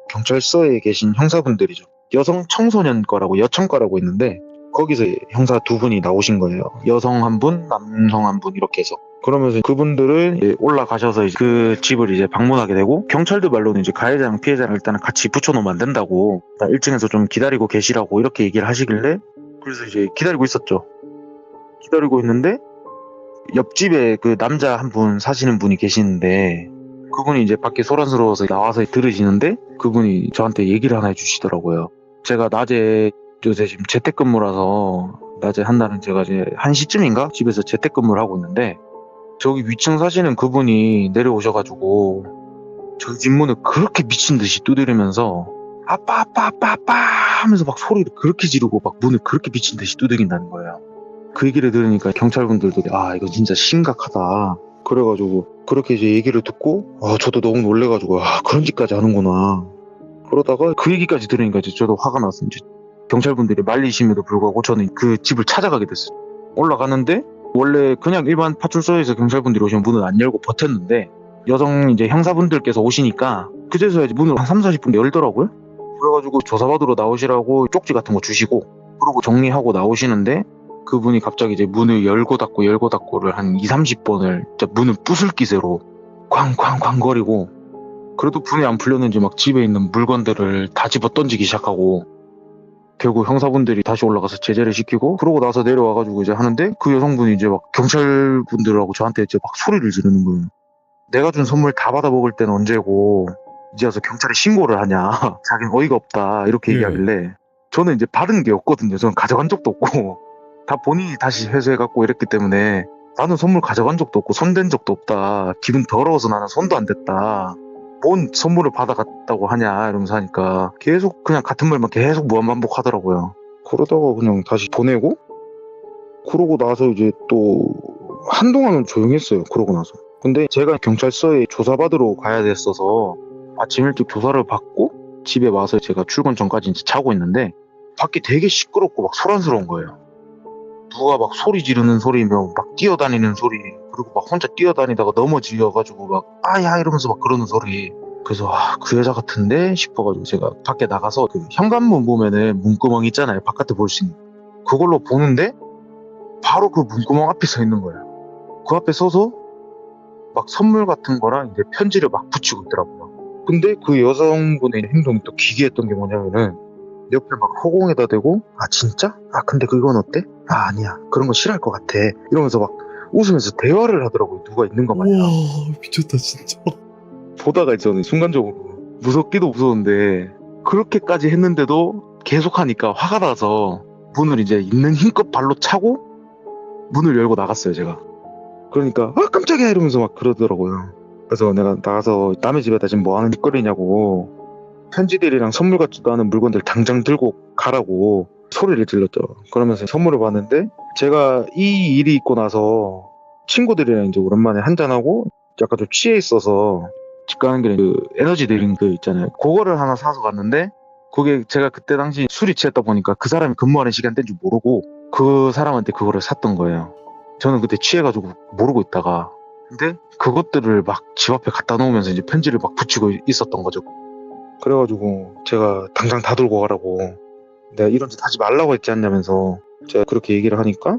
Speaker 2: 경찰서에 계신 형사분들이죠. 여성 청소년 과라고 여청과라고 있는데 거기서 형사 두 분이 나오신 거예요. 여성 한 분, 남성 한 분 이렇게 해서. 그러면서 그분들은 이제 올라가셔서 이제 그 집을 이제 방문하게 되고, 경찰들 말로는 이제 가해자랑 피해자랑 일단은 같이 붙여놓으면 안 된다고, 1층에서 좀 기다리고 계시라고 이렇게 얘기를 하시길래, 그래서 이제 기다리고 있었죠. 기다리고 있는데 옆집에 그 남자 한 분 사시는 분이 계시는데 그분이 이제 밖에 소란스러워서 나와서 들으시는데 그분이 저한테 얘기를 하나 해주시더라고요. 제가 낮에 요새 지금 재택근무라서 낮에 한 날은 제가 이제 1시쯤인가 집에서 재택근무를 하고 있는데 저기 위층 사시는 그분이 내려오셔가지고 저희 집 문을 그렇게 미친 듯이 두드리면서 아빠 하면서 막 소리를 그렇게 지르고 막 문을 그렇게 미친 듯이 두드린다는 거예요. 그 얘기를 들으니까 경찰분들도 이거 진짜 심각하다 그래가지고 그렇게 이제 얘기를 듣고 저도 너무 놀래가지고 그런 짓까지 하는구나. 그러다가 그 얘기까지 들으니까 이제 저도 화가 나서 이제 경찰분들이 말리심에도 불구하고 저는 그 집을 찾아가게 됐어요. 올라가는데 원래 그냥 일반 파출소에서 경찰분들이 오시면 문을 안 열고 버텼는데 여성 이제 형사분들께서 오시니까 그제서야 문을 한 3, 40분 열더라고요. 그래가지고 조사받으러 나오시라고 쪽지 같은 거 주시고 그러고 정리하고 나오시는데 그분이 갑자기 이제 문을 열고 닫고를 한 2, 30번을 진짜 문을 부술 기세로 쾅쾅쾅 거리고, 그래도 분이 안 풀렸는지 막 집에 있는 물건들을 다 집어 던지기 시작하고 결국 형사분들이 다시 올라가서 제재를 시키고, 그러고 나서 내려와가지고 이제 하는데 그 여성분이 이제 막 경찰분들하고 저한테 이제 막 소리를 지르는 거예요. 내가 준 선물 다 받아먹을 때는 언제고 이제 와서 경찰에 신고를 하냐. 자기는 어이가 없다 이렇게
Speaker 1: 예.
Speaker 2: 얘기하길래 저는 이제 받은 게 없거든요. 저는 가져간 적도 없고 다 본인이 다시 회수해갖고 이랬기 때문에 나는 선물 가져간 적도 없고 손댄 적도 없다. 기분 더러워서 나는 손도 안 댔다. 뭔 선물을 받아갔다고 하냐 이러면서 하니까 계속 그냥 같은 말만 계속 무한반복하더라고요. 그러다가 그냥 다시 보내고 그러고 나서 이제 또 한동안은 조용했어요. 그러고 나서. 근데 제가 경찰서에 조사받으러 가야 됐어서 아침 일찍 조사를 받고 집에 와서 제가 출근 전까지 이제 자고 있는데 밖이 되게 시끄럽고 막 소란스러운 거예요. 누가 막 소리 지르는 소리며 막 뛰어다니는 소리 그리고 막 혼자 뛰어다니다가 넘어지어가지고 막 아야 이러면서 막 그러는 소리. 그래서 그 여자 같은데 싶어가지고 제가 밖에 나가서 그 현관문 보면은 문구멍 있잖아요. 바깥에 볼 수 있는 그걸로 보는데 바로 그 문구멍 앞에 서 있는 거예요. 그 앞에 서서 막 선물 같은 거랑 이제 편지를 막 붙이고 있더라고요. 근데 그 여성분의 행동이 또 기괴했던 게 뭐냐면은 옆에 막 허공에다 대고 아 진짜? 아 근데 그건 어때? 아 아니야 그런 거 싫어할 것 같아 이러면서 막 웃으면서 대화를 하더라고요. 누가 있는 것 마냥.
Speaker 1: 우와, 미쳤다, 진짜.
Speaker 2: 보다가 저는 순간적으로 무섭기도 무서운데 그렇게까지 했는데도 계속 하니까 화가 나서 문을 이제 있는 힘껏 발로 차고 문을 열고 나갔어요 제가. 그러니까 아 깜짝이야 이러면서 막 그러더라고요. 그래서 내가 나가서 남의 집에다 지금 뭐 하는 짓거리냐고 편지들이랑 선물 같지도 않은 물건들 당장 들고 가라고 소리를 질렀죠. 그러면서 선물을 받는데 제가 이 일이 있고 나서 친구들이랑 이제 오랜만에 한잔하고 약간 좀 취해 있어서 집 가는 길에 그 에너지 드링크 있잖아요. 그거를 하나 사서 갔는데 그게 제가 그때 당시 술이 취했다 보니까 그 사람이 근무하는 시간대인 줄 모르고 그 사람한테 그거를 샀던 거예요. 저는 그때 취해가지고 모르고 있다가 근데 그것들을 막 집 앞에 갖다 놓으면서 이제 편지를 막 붙이고 있었던 거죠. 그래가지고 제가 당장 다 들고 가라고 내가 이런 짓 하지 말라고 했지 않냐면서 제가 그렇게 얘기를 하니까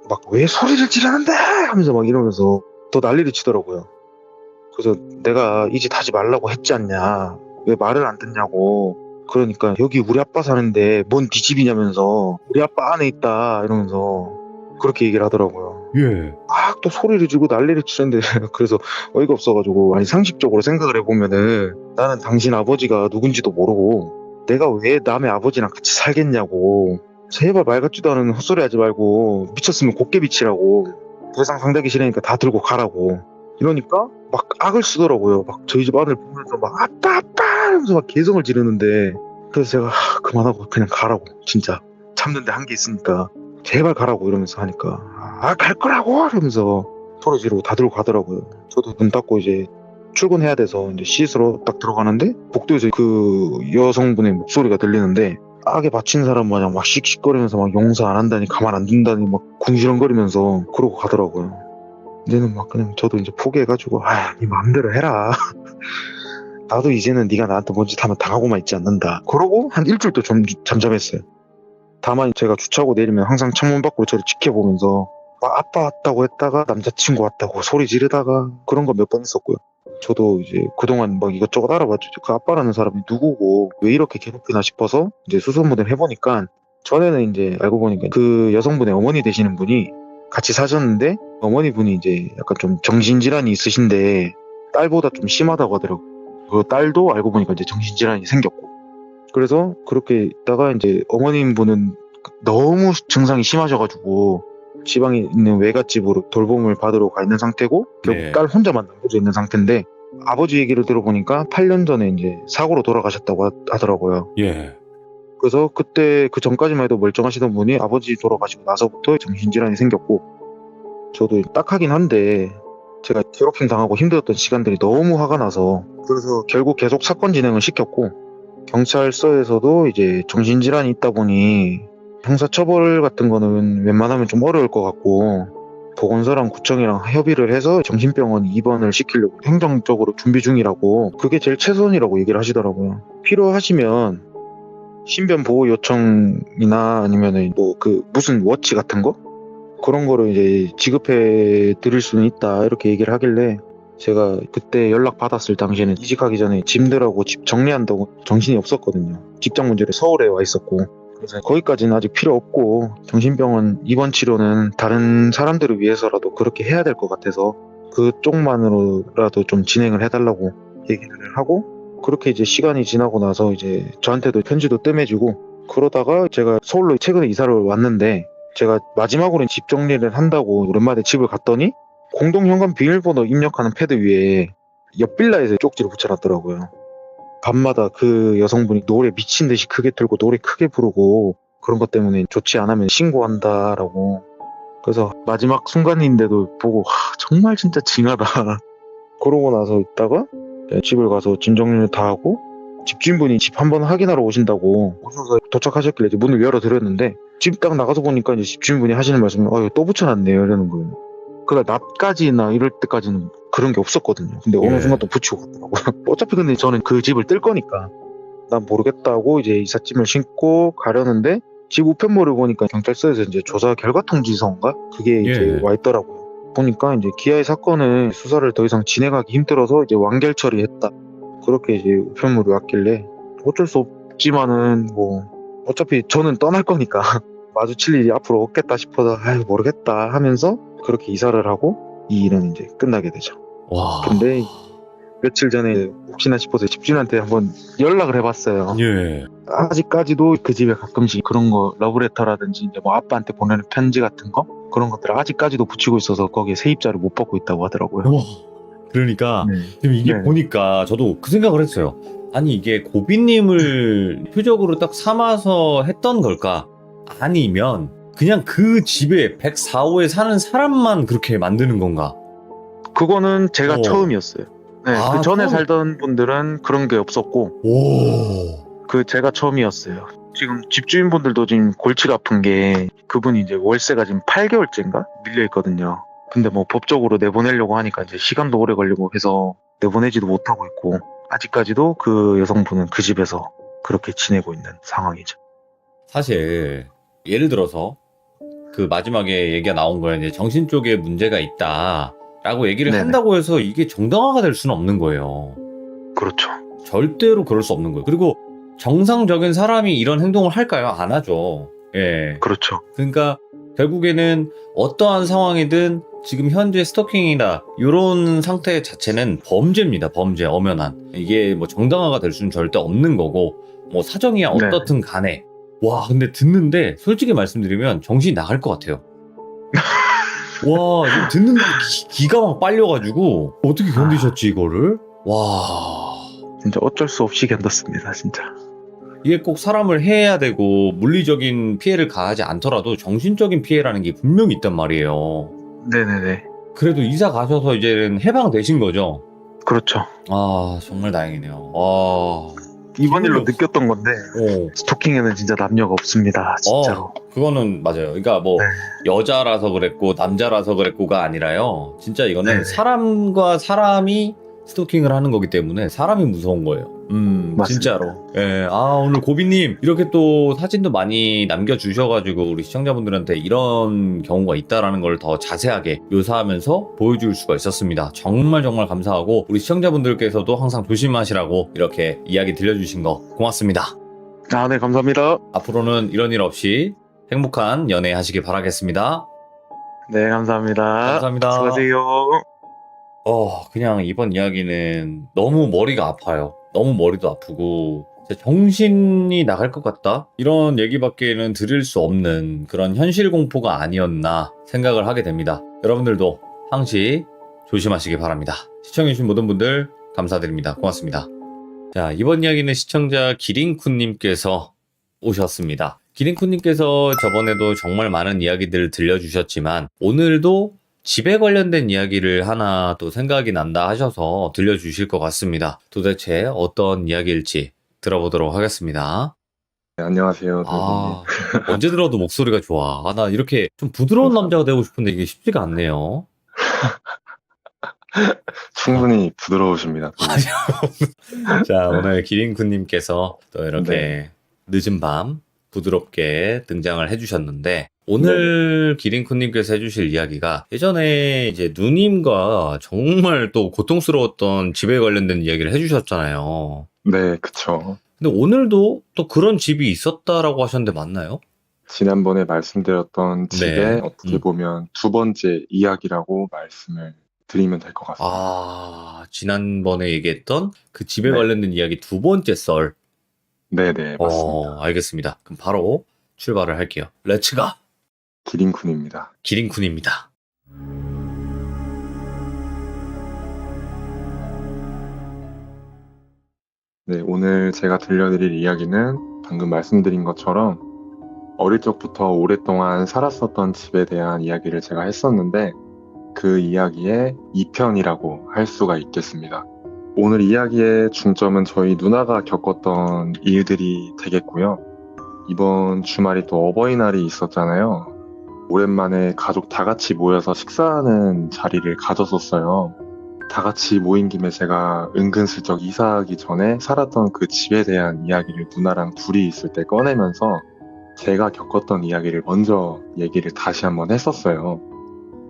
Speaker 2: 막 왜 소리를 지르는데 하면서 막 이러면서 더 난리를 치더라고요. 그래서 내가 이 짓 하지 말라고 했지 않냐 왜 말을 안 듣냐고 그러니까 여기 우리 아빠 사는데 뭔 네 집이냐면서 우리 아빠 안에 있다 이러면서 그렇게 얘기를 하더라고요.
Speaker 1: 예.
Speaker 2: 막 또 소리를 지르고 난리를 치는데 그래서 어이가 없어가지고 아니 상식적으로 생각을 해보면은 나는 당신 아버지가 누군지도 모르고 내가 왜 남의 아버지랑 같이 살겠냐고 제발 말 같지도 않은 헛소리 하지 말고 미쳤으면 곱게 비치라고 더 이상 상대하기 싫으니까 다 들고 가라고 이러니까 막 악을 쓰더라고요. 막 저희 집 안을 보면서 막 아빠 아빠 하면서 막 개성을 지르는데 그래서 제가 그만하고 그냥 가라고 진짜 참는데 한계 있으니까 제발 가라고 이러면서 하니까 갈 거라고 이러면서 소리 지르고 다 들고 가더라고요. 저도 문 닫고 이제 출근해야 돼서 이제 씻으러 딱 들어가는데 복도에서 그 여성분의 목소리가 들리는데 악에 바친 사람 마냥 막 씩씩거리면서 막 용서 안 한다니 가만 안 둔다니 막 궁시렁거리면서 그러고 가더라고요. 이제는 막 그냥 저도 이제 포기해가지고 네 마음대로 해라. 나도 이제는 네가 나한테 뭔 짓 하면 당하고만 있지 않는다. 그러고 한 일주일 또 잠잠했어요. 다만 제가 주차하고 내리면 항상 창문 밖으로 저를 지켜보면서 막 아빠 왔다고 했다가 남자친구 왔다고 소리 지르다가 그런 거 몇 번 있었고요. 저도 이제 그동안 막 이것저것 알아봤죠. 그 아빠라는 사람이 누구고 왜 이렇게 괴롭히나 싶어서 이제 수소문을 해보니까 전에는 이제 알고 보니까 그 여성분의 어머니 되시는 분이 같이 사셨는데 어머니 분이 이제 약간 좀 정신질환이 있으신데 딸보다 좀 심하다고 하더라고요. 그 딸도 알고 보니까 이제 정신질환이 생겼고 그래서 그렇게 있다가 이제 어머님 분은 너무 증상이 심하셔가지고 지방에 있는 외갓집으로 돌봄을 받으러 가 있는 상태고 결국
Speaker 1: 네.
Speaker 2: 딸 혼자만 남겨져 있는 상태인데 아버지 얘기를 들어보니까 8년 전에 이제 사고로 돌아가셨다고 하더라고요.
Speaker 1: 예.
Speaker 2: 그래서 그때 그 전까지만 해도 멀쩡하시던 분이 아버지 돌아가시고 나서부터 정신질환이 생겼고 저도 딱하긴 한데 제가 괴롭힘 당하고 힘들었던 시간들이 너무 화가 나서 그래서 결국 계속 사건 진행을 시켰고 경찰서에서도 이제 정신질환이 있다 보니 형사처벌 같은 거는 웬만하면 좀 어려울 것 같고 보건소랑 구청이랑 협의를 해서 정신병원 입원을 시키려고 행정적으로 준비 중이라고 그게 제일 최선이라고 얘기를 하시더라고요. 필요하시면 신변 보호 요청이나 아니면은 뭐 그 무슨 워치 같은 거 그런 거를 이제 지급해 드릴 수는 있다 이렇게 얘기를 하길래 제가 그때 연락 받았을 당시에는 이직하기 전에 짐들하고 집 정리한다고 정신이 없었거든요. 직장 문제로 서울에 와 있었고 그래서 거기까지는 아직 필요 없고 정신병원 입원 치료는 다른 사람들을 위해서라도 그렇게 해야 될 것 같아서 그쪽만으로라도 좀 진행을 해달라고 얘기를 하고, 그렇게 이제 시간이 지나고 나서 이제 저한테도 편지도 뜸해지고, 그러다가 제가 서울로 최근에 이사를 왔는데, 제가 마지막으로 집 정리를 한다고 오랜만에 집을 갔더니 공동현관 비밀번호 입력하는 패드 위에 옆 빌라에서 쪽지를 붙여놨더라고요. 밤마다 그 여성분이 노래 미친 듯이 크게 틀고 노래 크게 부르고 그런 것 때문에 좋지 않으면 신고한다라고. 그래서 마지막 순간인데도 보고 정말 진짜 징하다. 그러고 나서 있다가 집을 가서 짐 정리를 다 하고 집주인분이 집 한번 확인하러 오신다고 오셔서 도착하셨길래 이제 문을 열어드렸는데, 집 딱 나가서 보니까 이제 집주인분이 하시는 말씀이 또 붙여놨네요 이러는 거예요. 그러니까 낮까지나 이럴 때까지는 그런 게 없었거든요. 근데 어느
Speaker 1: 예.
Speaker 2: 순간 또 붙이고 갔더라고요. 어차피 근데 저는 그 집을 뜰 거니까 난 모르겠다고 이제 이삿짐을 신고 가려는데, 집 우편물을 보니까 경찰서에서 이제 조사 결과 통지서인가 그게 이제
Speaker 1: 예.
Speaker 2: 와 있더라고요. 보니까 이제 기아의 사건을 수사를 더 이상 진행하기 힘들어서 이제 완결 처리했다, 그렇게 이제 우편물이 왔길래 어쩔 수 없지만은 뭐 어차피 저는 떠날 거니까 마주칠 일이 앞으로 없겠다 싶어서 모르겠다 하면서 그렇게 이사를 하고 이 일은 이제 끝나게 되죠.
Speaker 1: 와.
Speaker 2: 근데 며칠 전에 혹시나 싶어서 집주인한테 한번 연락을 해봤어요.
Speaker 1: 예.
Speaker 2: 아직까지도 그 집에 가끔씩 그런 거 러브레터라든지 이제 뭐 아빠한테 보내는 편지 같은 거 그런 것들을 아직까지도 붙이고 있어서 거기에 세입자를 못 받고 있다고 하더라고요.
Speaker 1: 와. 그러니까
Speaker 2: 네.
Speaker 1: 지금 이게
Speaker 2: 네.
Speaker 1: 보니까 저도 그 생각을 했어요. 아니 이게 고비님을 표적으로 딱 삼아서 했던 걸까? 아니면 그냥 그 집에 104호에 사는 사람만 그렇게 만드는 건가?
Speaker 2: 그거는 제가
Speaker 1: 어.
Speaker 2: 처음이었어요. 네,
Speaker 1: 아,
Speaker 2: 그 전에
Speaker 1: 처음?
Speaker 2: 살던 분들은 그런 게 없었고
Speaker 1: 오.
Speaker 2: 그 제가 처음이었어요. 지금 집주인분들도 지금 골치가 아픈 게 그분이 이제 월세가 지금 8개월째인가 밀려 있거든요. 근데 뭐 법적으로 내보내려고 하니까 이제 시간도 오래 걸리고 해서 내보내지도 못하고 있고, 아직까지도 그 여성분은 그 집에서 그렇게 지내고 있는 상황이죠.
Speaker 1: 사실 예를 들어서 그 마지막에 얘기가 나온 거에 이제 정신 쪽에 문제가 있다라고 얘기를
Speaker 2: 네네.
Speaker 1: 한다고 해서 이게 정당화가 될 수는 없는 거예요.
Speaker 2: 그렇죠.
Speaker 1: 절대로 그럴 수 없는 거예요. 그리고 정상적인 사람이 이런 행동을 할까요? 안 하죠. 예.
Speaker 2: 그렇죠.
Speaker 1: 그러니까 결국에는 어떠한 상황이든 지금 현재 스토킹이다 이런 상태 자체는 범죄입니다. 범죄, 엄연한. 이게 뭐 정당화가 될 수는 절대 없는 거고, 뭐 사정이야
Speaker 2: 네.
Speaker 1: 어떻든 간에. 와, 근데 듣는데 솔직히 말씀드리면 정신이 나갈 것 같아요. 와, 이거 듣는데 기가 막 빨려가지고 어떻게 견디셨지 이거를? 와.
Speaker 2: 진짜 어쩔 수 없이 견뎠습니다, 진짜.
Speaker 1: 이게 꼭 사람을 해야 되고 물리적인 피해를 가하지 않더라도 정신적인 피해라는 게 분명히 있단 말이에요.
Speaker 2: 네네네.
Speaker 1: 그래도 이사 가셔서 이제는 해방되신 거죠?
Speaker 2: 그렇죠.
Speaker 1: 아, 정말 다행이네요. 와.
Speaker 2: 이번 일로
Speaker 1: 없어.
Speaker 2: 느꼈던 건데 스토킹에는 진짜 남녀가 없습니다, 진짜로.
Speaker 1: 그거는 맞아요. 그러니까 뭐
Speaker 2: 네.
Speaker 1: 여자라서 그랬고 남자라서 그랬고가 아니라요. 진짜 이거는
Speaker 2: 네.
Speaker 1: 사람과 사람이 스토킹을 하는 거기 때문에 사람이 무서운 거예요.
Speaker 2: 맞습니다.
Speaker 1: 진짜로. 예. 아, 오늘 고비님 이렇게 또 사진도 많이 남겨주셔가지고 우리 시청자분들한테 이런 경우가 있다라는 걸 더 자세하게 묘사하면서 보여줄 수가 있었습니다. 정말 정말 감사하고 우리 시청자분들께서도 항상 조심하시라고 이렇게 이야기 들려주신 거 고맙습니다.
Speaker 2: 아, 네, 감사합니다.
Speaker 1: 앞으로는 이런 일 없이 행복한 연애 하시길 바라겠습니다.
Speaker 2: 네, 감사합니다.
Speaker 1: 감사합니다.
Speaker 2: 수고하세요.
Speaker 1: 그냥 이번 이야기는 너무 머리가 아파요. 너무 머리도 아프고 진짜 정신이 나갈 것 같다? 이런 얘기밖에는 드릴 수 없는 그런 현실 공포가 아니었나 생각을 하게 됩니다. 여러분들도 항시 조심하시기 바랍니다. 시청해주신 모든 분들 감사드립니다. 고맙습니다. 자, 이번 이야기는 시청자 기린쿤님께서 오셨습니다. 기린쿤님께서 저번에도 정말 많은 이야기들을 들려주셨지만 오늘도 집에 관련된 이야기를 하나 또 생각이 난다 하셔서 들려주실 것 같습니다. 도대체 어떤 이야기일지 들어보도록 하겠습니다.
Speaker 3: 네, 안녕하세요.
Speaker 1: 아, 언제 들어도 목소리가 좋아. 아, 나 이렇게 좀 부드러운 남자가 되고 싶은데 이게 쉽지가 않네요.
Speaker 3: 충분히 부드러우십니다.
Speaker 1: 자, 오늘 기린쿤님께서 또 이렇게
Speaker 3: 네.
Speaker 1: 늦은 밤 부드럽게 등장을 해주셨는데, 오늘 기린쿤님께서 해주실 이야기가 예전에 이제 누님과 정말 또 고통스러웠던 집에 관련된 이야기를 해주셨잖아요.
Speaker 3: 네, 그쵸.
Speaker 1: 근데 오늘도 또 그런 집이 있었다라고 하셨는데 맞나요?
Speaker 3: 지난번에 말씀드렸던 집에
Speaker 1: 네.
Speaker 3: 어떻게 보면 두 번째 이야기라고 말씀을 드리면 될 것 같습니다.
Speaker 1: 지난번에 얘기했던 그 집에
Speaker 3: 네.
Speaker 1: 관련된 이야기 두 번째 썰.
Speaker 3: 네네, 맞습니다.
Speaker 1: 알겠습니다. 그럼 바로 출발을 할게요. 렛츠가!
Speaker 3: 기린쿤입니다.
Speaker 1: 기린쿤입니다.
Speaker 3: 네, 오늘 제가 들려드릴 이야기는 방금 말씀드린 것처럼 어릴 적부터 오랫동안 살았었던 집에 대한 이야기를 제가 했었는데 그 이야기의 2편이라고 할 수가 있겠습니다. 오늘 이야기의 중점은 저희 누나가 겪었던 일들이 되겠고요. 이번 주말이 또 어버이날이 있었잖아요. 오랜만에 가족 다 같이 모여서 식사하는 자리를 가졌었어요. 다 같이 모인 김에 제가 은근슬쩍 이사하기 전에 살았던 그 집에 대한 이야기를 누나랑 둘이 있을 때 꺼내면서 제가 겪었던 이야기를 먼저 얘기를 다시 한번 했었어요.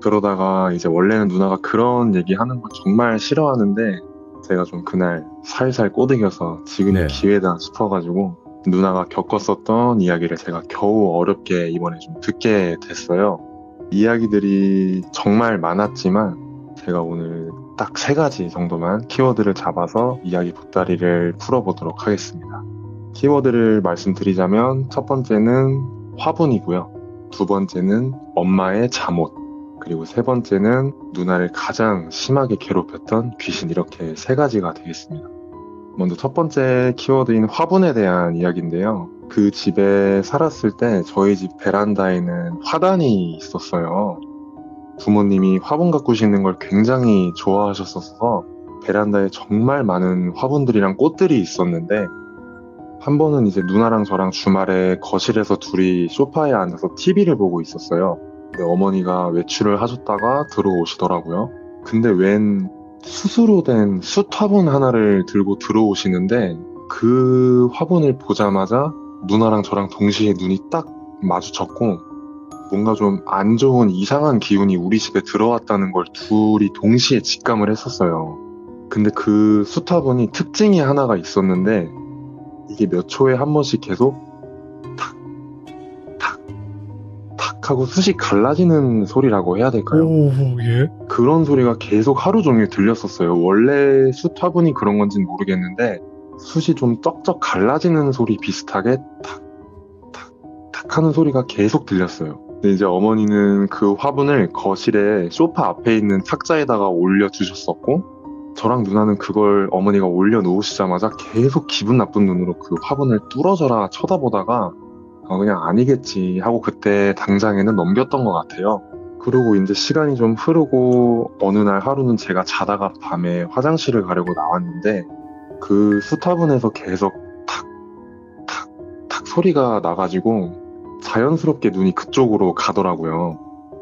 Speaker 3: 그러다가 이제 원래는 누나가 그런 얘기 하는 걸 정말 싫어하는데 제가 좀 그날 살살 꼬드겨서 지금이
Speaker 1: 네.
Speaker 3: 기회다 싶어가지고 누나가 겪었었던 이야기를 제가 겨우 어렵게 이번에 좀 듣게 됐어요. 이야기들이 정말 많았지만 제가 오늘 딱 3가지 정도만 키워드를 잡아서 이야기 보따리를 풀어보도록 하겠습니다. 키워드를 말씀드리자면 첫 번째는 화분이고요. 두 번째는 엄마의 잠옷. 그리고 세 번째는 누나를 가장 심하게 괴롭혔던 귀신, 이렇게 3가지가 되겠습니다. 먼저 첫 번째 키워드인 화분에 대한 이야기인데요. 그 집에 살았을 때 저희 집 베란다에는 화단이 있었어요. 부모님이 화분 가꾸시는 걸 굉장히 좋아하셨어서 베란다에 정말 많은 화분들이랑 꽃들이 있었는데 한 번은 이제 누나랑 저랑 주말에 거실에서 둘이 소파에 앉아서 TV를 보고 있었어요. 근데 어머니가 외출을 하셨다가 들어오시더라고요. 근데 웬 숯으로 된 숯 화분 하나를 들고 들어오시는데 그 화분을 보자마자 누나랑 저랑 동시에 눈이 딱 마주쳤고 뭔가 좀 안 좋은 이상한 기운이 우리 집에 들어왔다는 걸 둘이 동시에 직감을 했었어요. 근데 그 숯 화분이 특징이 하나가 있었는데 이게 몇 초에 한 번씩 계속 탁, 탁, 탁 하고 숯이 갈라지는 소리라고 해야 될까요?
Speaker 1: 예.
Speaker 3: 그런 소리가 계속 하루 종일 들렸었어요. 원래 숯 화분이 그런 건지는 모르겠는데 숯이 좀 쩍쩍 갈라지는 소리 비슷하게 탁, 탁, 탁 하는 소리가 계속 들렸어요. 근데 이제 어머니는 그 화분을 거실에 소파 앞에 있는 탁자에다가 올려주셨었고 저랑 누나는 그걸 어머니가 올려놓으시자마자 계속 기분 나쁜 눈으로 그 화분을 뚫어져라 쳐다보다가 그냥 아니겠지 하고 그때 당장에는 넘겼던 것 같아요. 그리고 이제 시간이 좀 흐르고 어느 날 하루는 제가 자다가 밤에 화장실을 가려고 나왔는데 그 수타분에서 계속 탁, 탁, 탁 소리가 나가지고 자연스럽게 눈이 그쪽으로 가더라고요.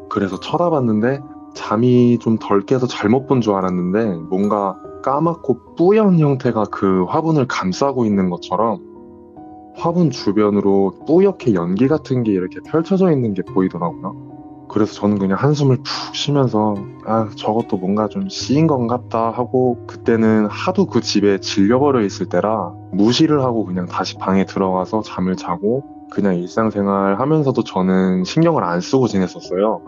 Speaker 3: 그래서 쳐다봤는데 잠이 좀 덜 깨서 잘못 본 줄 알았는데 뭔가 까맣고 뿌연 형태가 그 화분을 감싸고 있는 것처럼 화분 주변으로 뿌옇게 연기 같은 게 이렇게 펼쳐져 있는 게 보이더라고요. 그래서 저는 그냥 한숨을 푹 쉬면서 저것도 뭔가 좀 씌인 건갑다 하고 그때는 하도 그 집에 질려버려 있을 때라 무시를 하고 그냥 다시 방에 들어가서 잠을 자고 그냥 일상생활 하면서도 저는 신경을 안 쓰고 지냈었어요.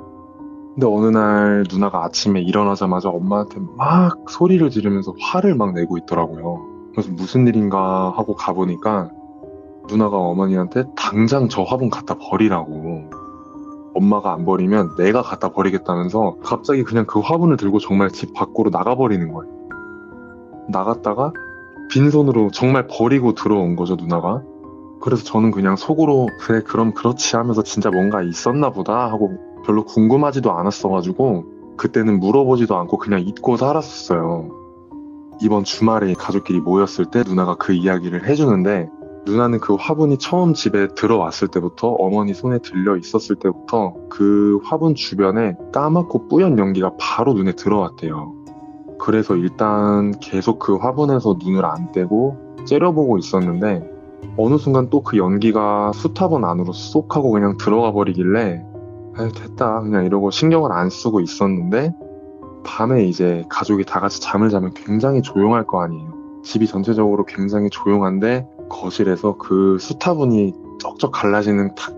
Speaker 3: 근데 어느 날 누나가 아침에 일어나자마자 엄마한테 막 소리를 지르면서 화를 막 내고 있더라고요. 그래서 무슨 일인가 하고 가보니까 누나가 어머니한테 당장 저 화분 갖다 버리라고, 엄마가 안 버리면 내가 갖다 버리겠다면서 갑자기 그냥 그 화분을 들고 정말 집 밖으로 나가버리는 거예요. 나갔다가 빈손으로 정말 버리고 들어온 거죠, 누나가. 그래서 저는 그냥 속으로 그래 그럼 그렇지 하면서 진짜 뭔가 있었나 보다 하고 별로 궁금하지도 않았어가지고 그때는 물어보지도 않고 그냥 잊고 살았었어요. 이번 주말에 가족끼리 모였을 때 누나가 그 이야기를 해주는데 누나는 그 화분이 처음 집에 들어왔을 때부터 어머니 손에 들려 있었을 때부터 그 화분 주변에 까맣고 뿌연 연기가 바로 눈에 들어왔대요. 그래서 일단 계속 그 화분에서 눈을 안 떼고 째려보고 있었는데 어느 순간 또 그 연기가 수탑원 안으로 쏙 하고 그냥 들어가 버리길래 됐다 그냥 이러고 신경을 안 쓰고 있었는데 밤에 이제 가족이 다 같이 잠을 자면 굉장히 조용할 거 아니에요. 집이 전체적으로 굉장히 조용한데 거실에서 그 수타분이 쩍쩍 갈라지는 탁,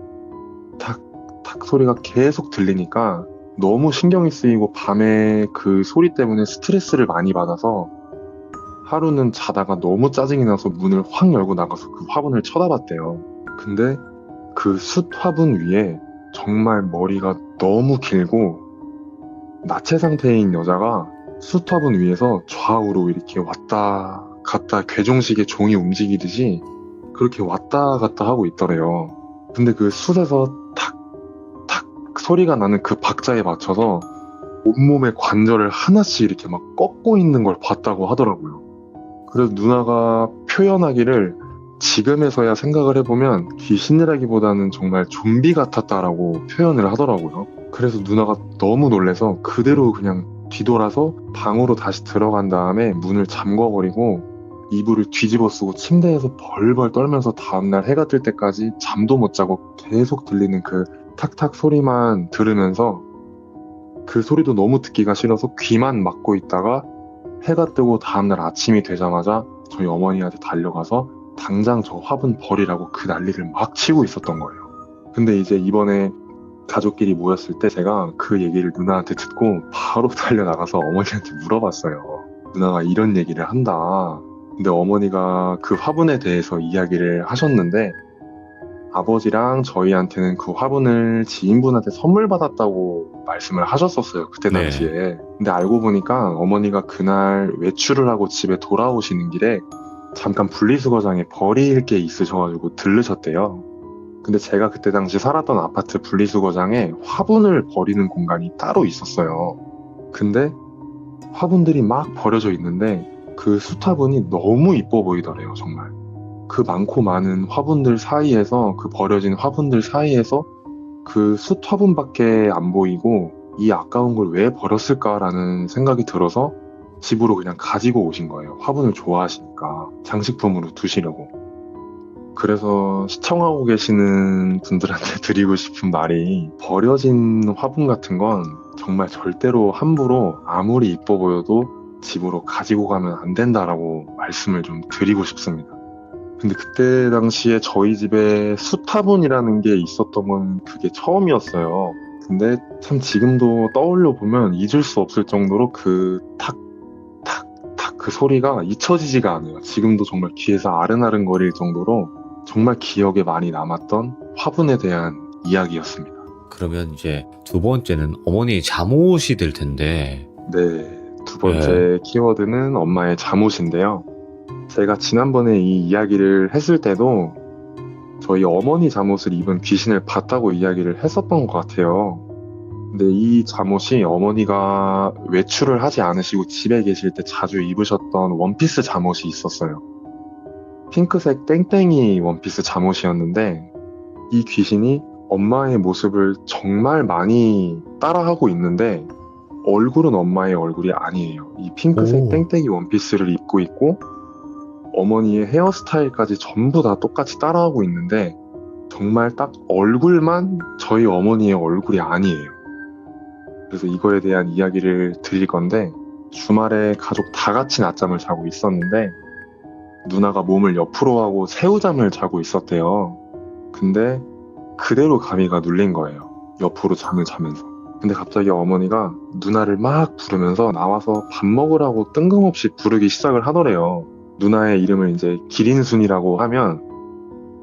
Speaker 3: 탁, 탁 소리가 계속 들리니까 너무 신경이 쓰이고 밤에 그 소리 때문에 스트레스를 많이 받아서 하루는 자다가 너무 짜증이 나서 문을 확 열고 나가서 그 화분을 쳐다봤대요. 근데 그 숯 화분 위에 정말 머리가 너무 길고 나체 상태인 여자가 숯 화분 위에서 좌우로 이렇게 왔다 갔다 괴종식의 종이 움직이듯이 그렇게 왔다 갔다 하고 있더래요. 근데 그 숯에서 탁탁 소리가 나는 그 박자에 맞춰서 온몸의 관절을 하나씩 이렇게 막 꺾고 있는 걸 봤다고 하더라고요. 그래서 누나가 표현하기를 지금에서야 생각을 해보면 귀신이라기보다는 정말 좀비 같았다라고 표현을 하더라고요. 그래서 누나가 너무 놀래서 그대로 그냥 뒤돌아서 방으로 다시 들어간 다음에 문을 잠궈버리고 이불을 뒤집어 쓰고 침대에서 벌벌 떨면서 다음날 해가 뜰 때까지 잠도 못 자고 계속 들리는 그 탁탁 소리만 들으면서 그 소리도 너무 듣기가 싫어서 귀만 막고 있다가 해가 뜨고 다음날 아침이 되자마자 저희 어머니한테 달려가서 당장 저 화분 버리라고 그 난리를 막 치고 있었던 거예요. 근데 이제 이번에 가족끼리 모였을 때 제가 그 얘기를 누나한테 듣고 바로 달려나가서 어머니한테 물어봤어요. 누나가 이런 얘기를 한다. 근데 어머니가 그 화분에 대해서 이야기를 하셨는데 아버지랑 저희한테는 그 화분을 지인분한테 선물 받았다고 말씀을 하셨었어요. 그때
Speaker 1: 네.
Speaker 3: 당시에. 근데 알고 보니까 어머니가 그날 외출을 하고 집에 돌아오시는 길에 잠깐 분리수거장에 버릴 게 있으셔가지고 들르셨대요. 근데 제가 그때 당시 살았던 아파트 분리수거장에 화분을 버리는 공간이 따로 있었어요. 근데 화분들이 막 버려져 있는데 그 숯화분이 너무 이뻐 보이더래요, 정말. 그 많고 많은 화분들 사이에서, 그 버려진 화분들 사이에서 그 숯화분밖에 안 보이고 이 아까운 걸 왜 버렸을까라는 생각이 들어서 집으로 그냥 가지고 오신 거예요. 화분을 좋아하시니까 장식품으로 두시려고. 그래서 시청하고 계시는 분들한테 드리고 싶은 말이 버려진 화분 같은 건 정말 절대로 함부로 아무리 이뻐 보여도 집으로 가지고 가면 안 된다라고 말씀을 좀 드리고 싶습니다. 근데 그때 당시에 저희 집에 숯화분이라는 게 있었던 건 그게 처음이었어요. 근데 참 지금도 떠올려 보면 잊을 수 없을 정도로 그 탁, 탁, 탁 그 소리가 잊혀지지가 않아요. 지금도 정말 귀에서 아른아른거릴 정도로 정말 기억에 많이 남았던 화분에 대한 이야기였습니다.
Speaker 1: 그러면 이제 두 번째는 어머니의 잠옷이 될 텐데.
Speaker 3: 네, 두 번째 키워드는 엄마의 잠옷인데요. 제가 지난번에 이 이야기를 했을 때도 저희 어머니 잠옷을 입은 귀신을 봤다고 이야기를 했었던 것 같아요. 근데 이 잠옷이 어머니가 외출을 하지 않으시고 집에 계실 때 자주 입으셨던 원피스 잠옷이 있었어요. 핑크색 땡땡이 원피스 잠옷이었는데 이 귀신이 엄마의 모습을 정말 많이 따라하고 있는데 얼굴은 엄마의 얼굴이 아니에요. 이 핑크색
Speaker 1: 오.
Speaker 3: 땡땡이 원피스를 입고 있고 어머니의 헤어스타일까지 전부 다 똑같이 따라하고 있는데 정말 딱 얼굴만 저희 어머니의 얼굴이 아니에요. 그래서 이거에 대한 이야기를 드릴 건데 주말에 가족 다 같이 낮잠을 자고 있었는데 누나가 몸을 옆으로 하고 새우잠을 자고 있었대요. 근데 그대로 가미가 눌린 거예요. 옆으로 잠을 자면서. 근데 갑자기 어머니가 누나를 막 부르면서 나와서 밥 먹으라고 뜬금없이 부르기 시작을 하더래요. 누나의 이름을 이제 기린순이라고 하면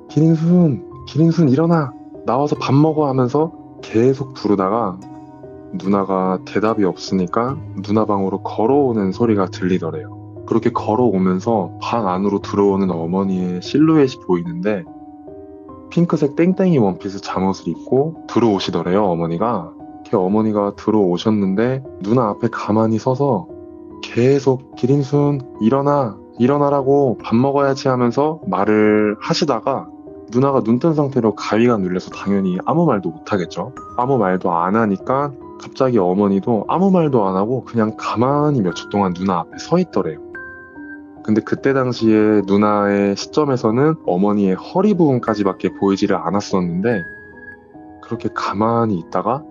Speaker 3: 기린순 일어나 나와서 밥 먹어 하면서 계속 부르다가 누나가 대답이 없으니까 누나 방으로 걸어오는 소리가 들리더래요. 그렇게 걸어오면서 방 안으로 들어오는 어머니의 실루엣이 보이는데 핑크색 땡땡이 원피스 잠옷을 입고 들어오시더래요, 어머니가. 이렇게 어머니가 들어오셨는데 누나 앞에 가만히 서서 계속 기린순 일어나라고 밥 먹어야지 하면서 말을 하시다가 누나가 눈뜬 상태로 가위가 눌려서 당연히 아무 말도 못하겠죠. 아무 말도 안 하니까 갑자기 어머니도 아무 말도 안 하고 그냥 가만히 몇 초 동안 누나 앞에 서 있더래요. 근데 그때 당시에 누나의 시점에서는 어머니의 허리 부분까지밖에 보이지를 않았었는데 그렇게 가만히 있다가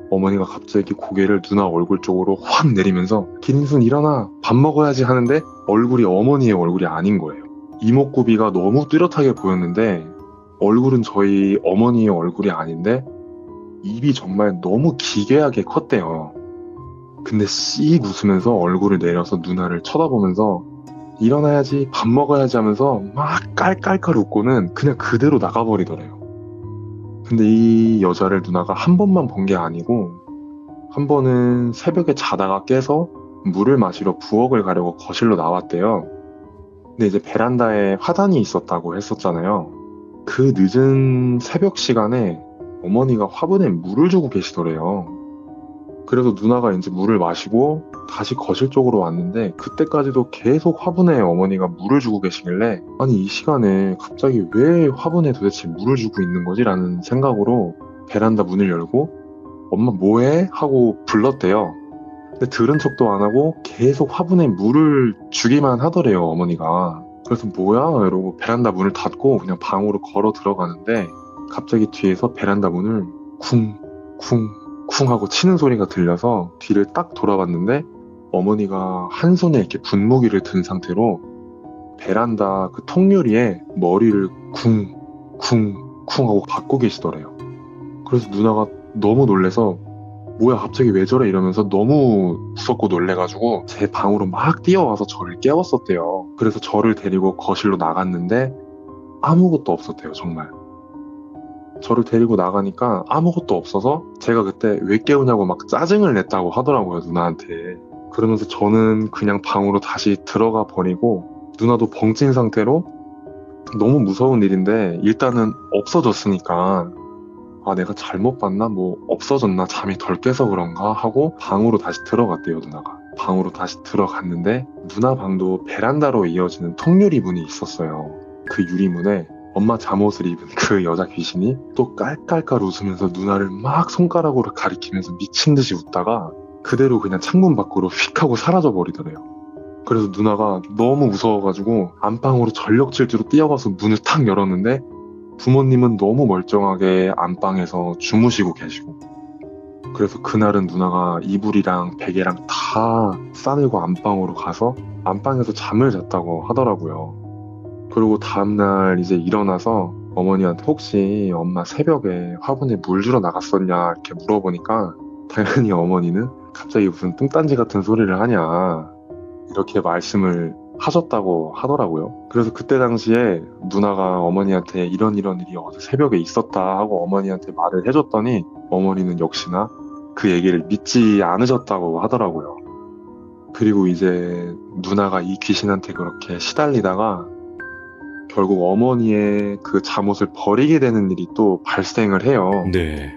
Speaker 3: 어머니가 갑자기 고개를 누나 얼굴 쪽으로 확 내리면서 기린순 일어나 밥 먹어야지 하는데 얼굴이 어머니의 얼굴이 아닌 거예요. 이목구비가 너무 뚜렷하게 보였는데 얼굴은 저희 어머니의 얼굴이 아닌데 입이 정말 너무 기괴하게 컸대요. 근데 씩 웃으면서 얼굴을 내려서 누나를 쳐다보면서 일어나야지, 밥 먹어야지 하면서 막 깔깔깔 웃고는 그냥 그대로 나가버리더래요. 근데 이 여자를 누나가 한 번만 본 게 아니고, 한 번은 새벽에 자다가 깨서 물을 마시러 부엌을 가려고 거실로 나왔대요. 근데 이제 베란다에 화단이 있었다고 했었잖아요. 그 늦은 새벽 시간에 어머니가 화분에 물을 주고 계시더래요. 그래서 누나가 이제 물을 마시고 다시 거실 쪽으로 왔는데, 그때까지도 계속 화분에 어머니가 물을 주고 계시길래, 아니 이 시간에 갑자기 왜 화분에 도대체 물을 주고 있는 거지? 라는 생각으로 베란다 문을 열고 엄마 뭐해? 하고 불렀대요. 근데 들은 척도 안 하고 계속 화분에 물을 주기만 하더래요, 어머니가. 그래서 뭐야? 이러고 베란다 문을 닫고 그냥 방으로 걸어 들어가는데, 갑자기 뒤에서 베란다 문을 쿵, 쿵, 쿵 하고 치는 소리가 들려서 뒤를 딱 돌아봤는데, 어머니가 한 손에 이렇게 분무기를 든 상태로 베란다 그 통유리에 머리를 쿵, 쿵, 쿵 하고 박고 계시더래요. 그래서 누나가 너무 놀래서 뭐야 갑자기 왜 저래 이러면서 너무 무섭고 놀래가지고 제 방으로 막 뛰어와서 저를 깨웠었대요. 그래서 저를 데리고 거실로 나갔는데 아무것도 없었대요, 정말. 저를 데리고 나가니까 아무것도 없어서 제가 그때 왜 깨우냐고 막 짜증을 냈다고 하더라고요, 누나한테. 그러면서 저는 그냥 방으로 다시 들어가 버리고, 누나도 벙찐 상태로 너무 무서운 일인데 일단은 없어졌으니까, 아 내가 잘못 봤나? 뭐 없어졌나? 잠이 덜 깨서 그런가? 하고 방으로 다시 들어갔대요, 누나가. 방으로 다시 들어갔는데 누나 방도 베란다로 이어지는 통유리 문이 있었어요. 그 유리문에 엄마 잠옷을 입은 그 여자 귀신이 또 깔깔깔 웃으면서 누나를 막 손가락으로 가리키면서 미친 듯이 웃다가 그대로 그냥 창문 밖으로 휙 하고 사라져 버리더래요. 그래서 누나가 너무 무서워가지고 안방으로 전력 질주로 뛰어가서 문을 탁 열었는데, 부모님은 너무 멀쩡하게 안방에서 주무시고 계시고, 그래서 그날은 누나가 이불이랑 베개랑 다 싸들고 안방으로 가서 안방에서 잠을 잤다고 하더라고요. 그리고 다음날 이제 일어나서 어머니한테 혹시 엄마 새벽에 화분에 물 주러 나갔었냐 이렇게 물어보니까, 당연히 어머니는 갑자기 무슨 뚱딴지 같은 소리를 하냐 이렇게 말씀을 하셨다고 하더라고요. 그래서 그때 당시에 누나가 어머니한테 이런 일이 어제 새벽에 있었다 하고 어머니한테 말을 해줬더니 어머니는 역시나 그 얘기를 믿지 않으셨다고 하더라고요. 그리고 이제 누나가 이 귀신한테 그렇게 시달리다가 결국 어머니의 그 잠옷을 버리게 되는 일이 또 발생을 해요.
Speaker 1: 네.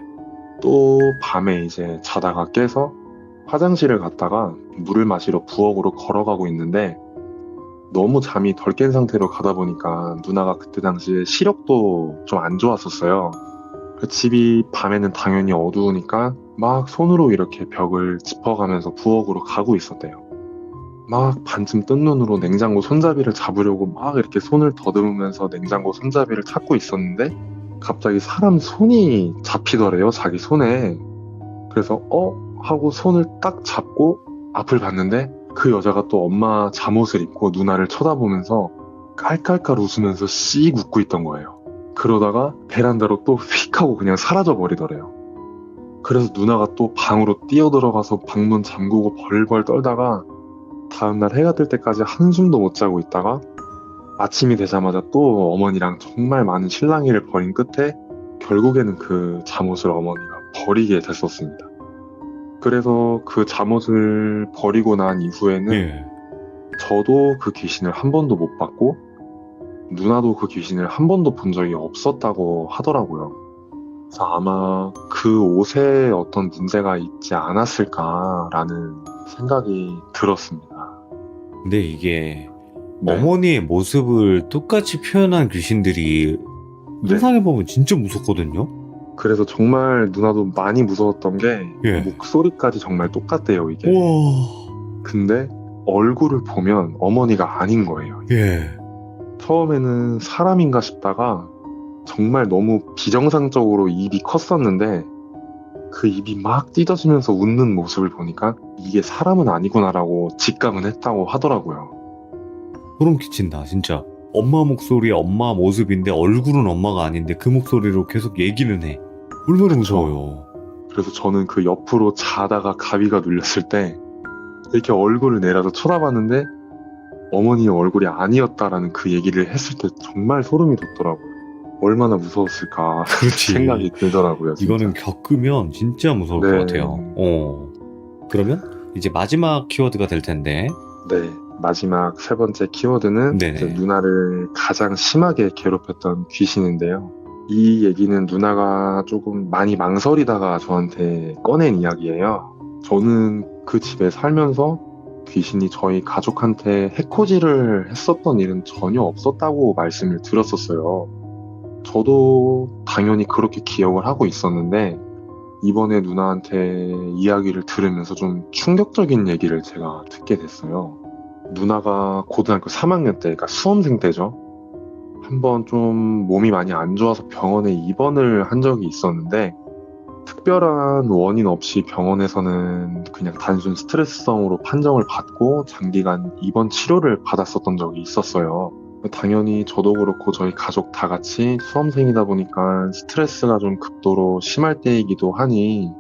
Speaker 3: 또 밤에 이제 자다가 깨서 화장실을 갔다가 물을 마시러 부엌으로 걸어가고 있는데, 너무 잠이 덜 깬 상태로 가다 보니까 누나가 그때 당시에 시력도 좀 안 좋았었어요. 그 집이 밤에는 당연히 어두우니까 막 손으로 이렇게 벽을 짚어가면서 부엌으로 가고 있었대요. 막 반쯤 뜬 눈으로 냉장고 손잡이를 잡으려고 막 이렇게 손을 더듬으면서 냉장고 손잡이를 찾고 있었는데, 갑자기 사람 손이 잡히더래요, 자기 손에. 그래서 하고 손을 딱 잡고 앞을 봤는데, 그 여자가 또 엄마 잠옷을 입고 누나를 쳐다보면서 깔깔깔 웃으면서 씩 웃고 있던 거예요. 그러다가 베란다로 또 휙 하고 그냥 사라져 버리더래요. 그래서 누나가 또 방으로 뛰어들어가서 방문 잠그고 벌벌 떨다가 다음날 해가 뜰 때까지 한숨도 못 자고 있다가 아침이 되자마자 또 어머니랑 정말 많은 실랑이를 벌인 끝에 결국에는 그 잠옷을 어머니가 버리게 됐었습니다. 그래서 그 잠옷을 버리고 난 이후에는
Speaker 1: 예.
Speaker 3: 저도 그 귀신을 한 번도 못 봤고 누나도 그 귀신을 한 번도 본 적이 없었다고 하더라고요. 그래서 아마 그 옷에 어떤 문제가 있지 않았을까라는 생각이 들었습니다.
Speaker 1: 근데 이게
Speaker 3: 네.
Speaker 1: 어머니의 모습을 똑같이 표현한 귀신들이
Speaker 3: 네.
Speaker 1: 상상해보면 진짜 무섭거든요?
Speaker 3: 그래서 정말 누나도 많이 무서웠던 게
Speaker 1: 예.
Speaker 3: 목소리까지 정말 똑같대요, 이게.
Speaker 1: 우와.
Speaker 3: 근데 얼굴을 보면 어머니가 아닌 거예요.
Speaker 1: 예.
Speaker 3: 처음에는 사람인가 싶다가 정말 너무 비정상적으로 입이 컸었는데, 그 입이 막 찢어지면서 웃는 모습을 보니까 이게 사람은 아니구나라고 직감은 했다고 하더라고요.
Speaker 1: 소름 끼친다, 진짜. 엄마 목소리, 엄마 모습인데 얼굴은 엄마가 아닌데 그 목소리로 계속 얘기는 해. 얼마나
Speaker 3: 그쵸.
Speaker 1: 무서워요.
Speaker 3: 그래서 저는 그 옆으로 자다가 가위가 눌렸을 때 이렇게 얼굴을 내려서 쳐다봤는데 어머니의 얼굴이 아니었다라는 그 얘기를 했을 때 정말 소름이 돋더라고요. 얼마나 무서웠을까
Speaker 1: 그렇지.
Speaker 3: 생각이 들더라고요. 진짜.
Speaker 1: 이거는 겪으면 진짜 무서울
Speaker 3: 네.
Speaker 1: 것 같아요. 그러면 이제 마지막 키워드가 될 텐데.
Speaker 3: 네, 마지막 세 번째 키워드는
Speaker 1: 네네.
Speaker 3: 이제 누나를 가장 심하게 괴롭혔던 귀신인데요. 이 얘기는 누나가 조금 많이 망설이다가 저한테 꺼낸 이야기예요. 저는 그 집에 살면서 귀신이 저희 가족한테 해코지를 했었던 일은 전혀 없었다고 말씀을 드렸었어요. 저도 당연히 그렇게 기억을 하고 있었는데 이번에 누나한테 이야기를 들으면서 좀 충격적인 얘기를 제가 듣게 됐어요. 누나가 고등학교 3학년 때, 그러니까 수험생 때죠. 한번 좀 몸이 많이 안 좋아서 병원에 입원을 한 적이 있었는데 특별한 원인 없이 병원에서는 그냥 단순 스트레스성으로 판정을 받고 장기간 입원 치료를 받았었던 적이 있었어요. 당연히 저도 그렇고 저희 가족 다 같이 수험생이다 보니까 스트레스가 좀 극도로 심할 때이기도 하니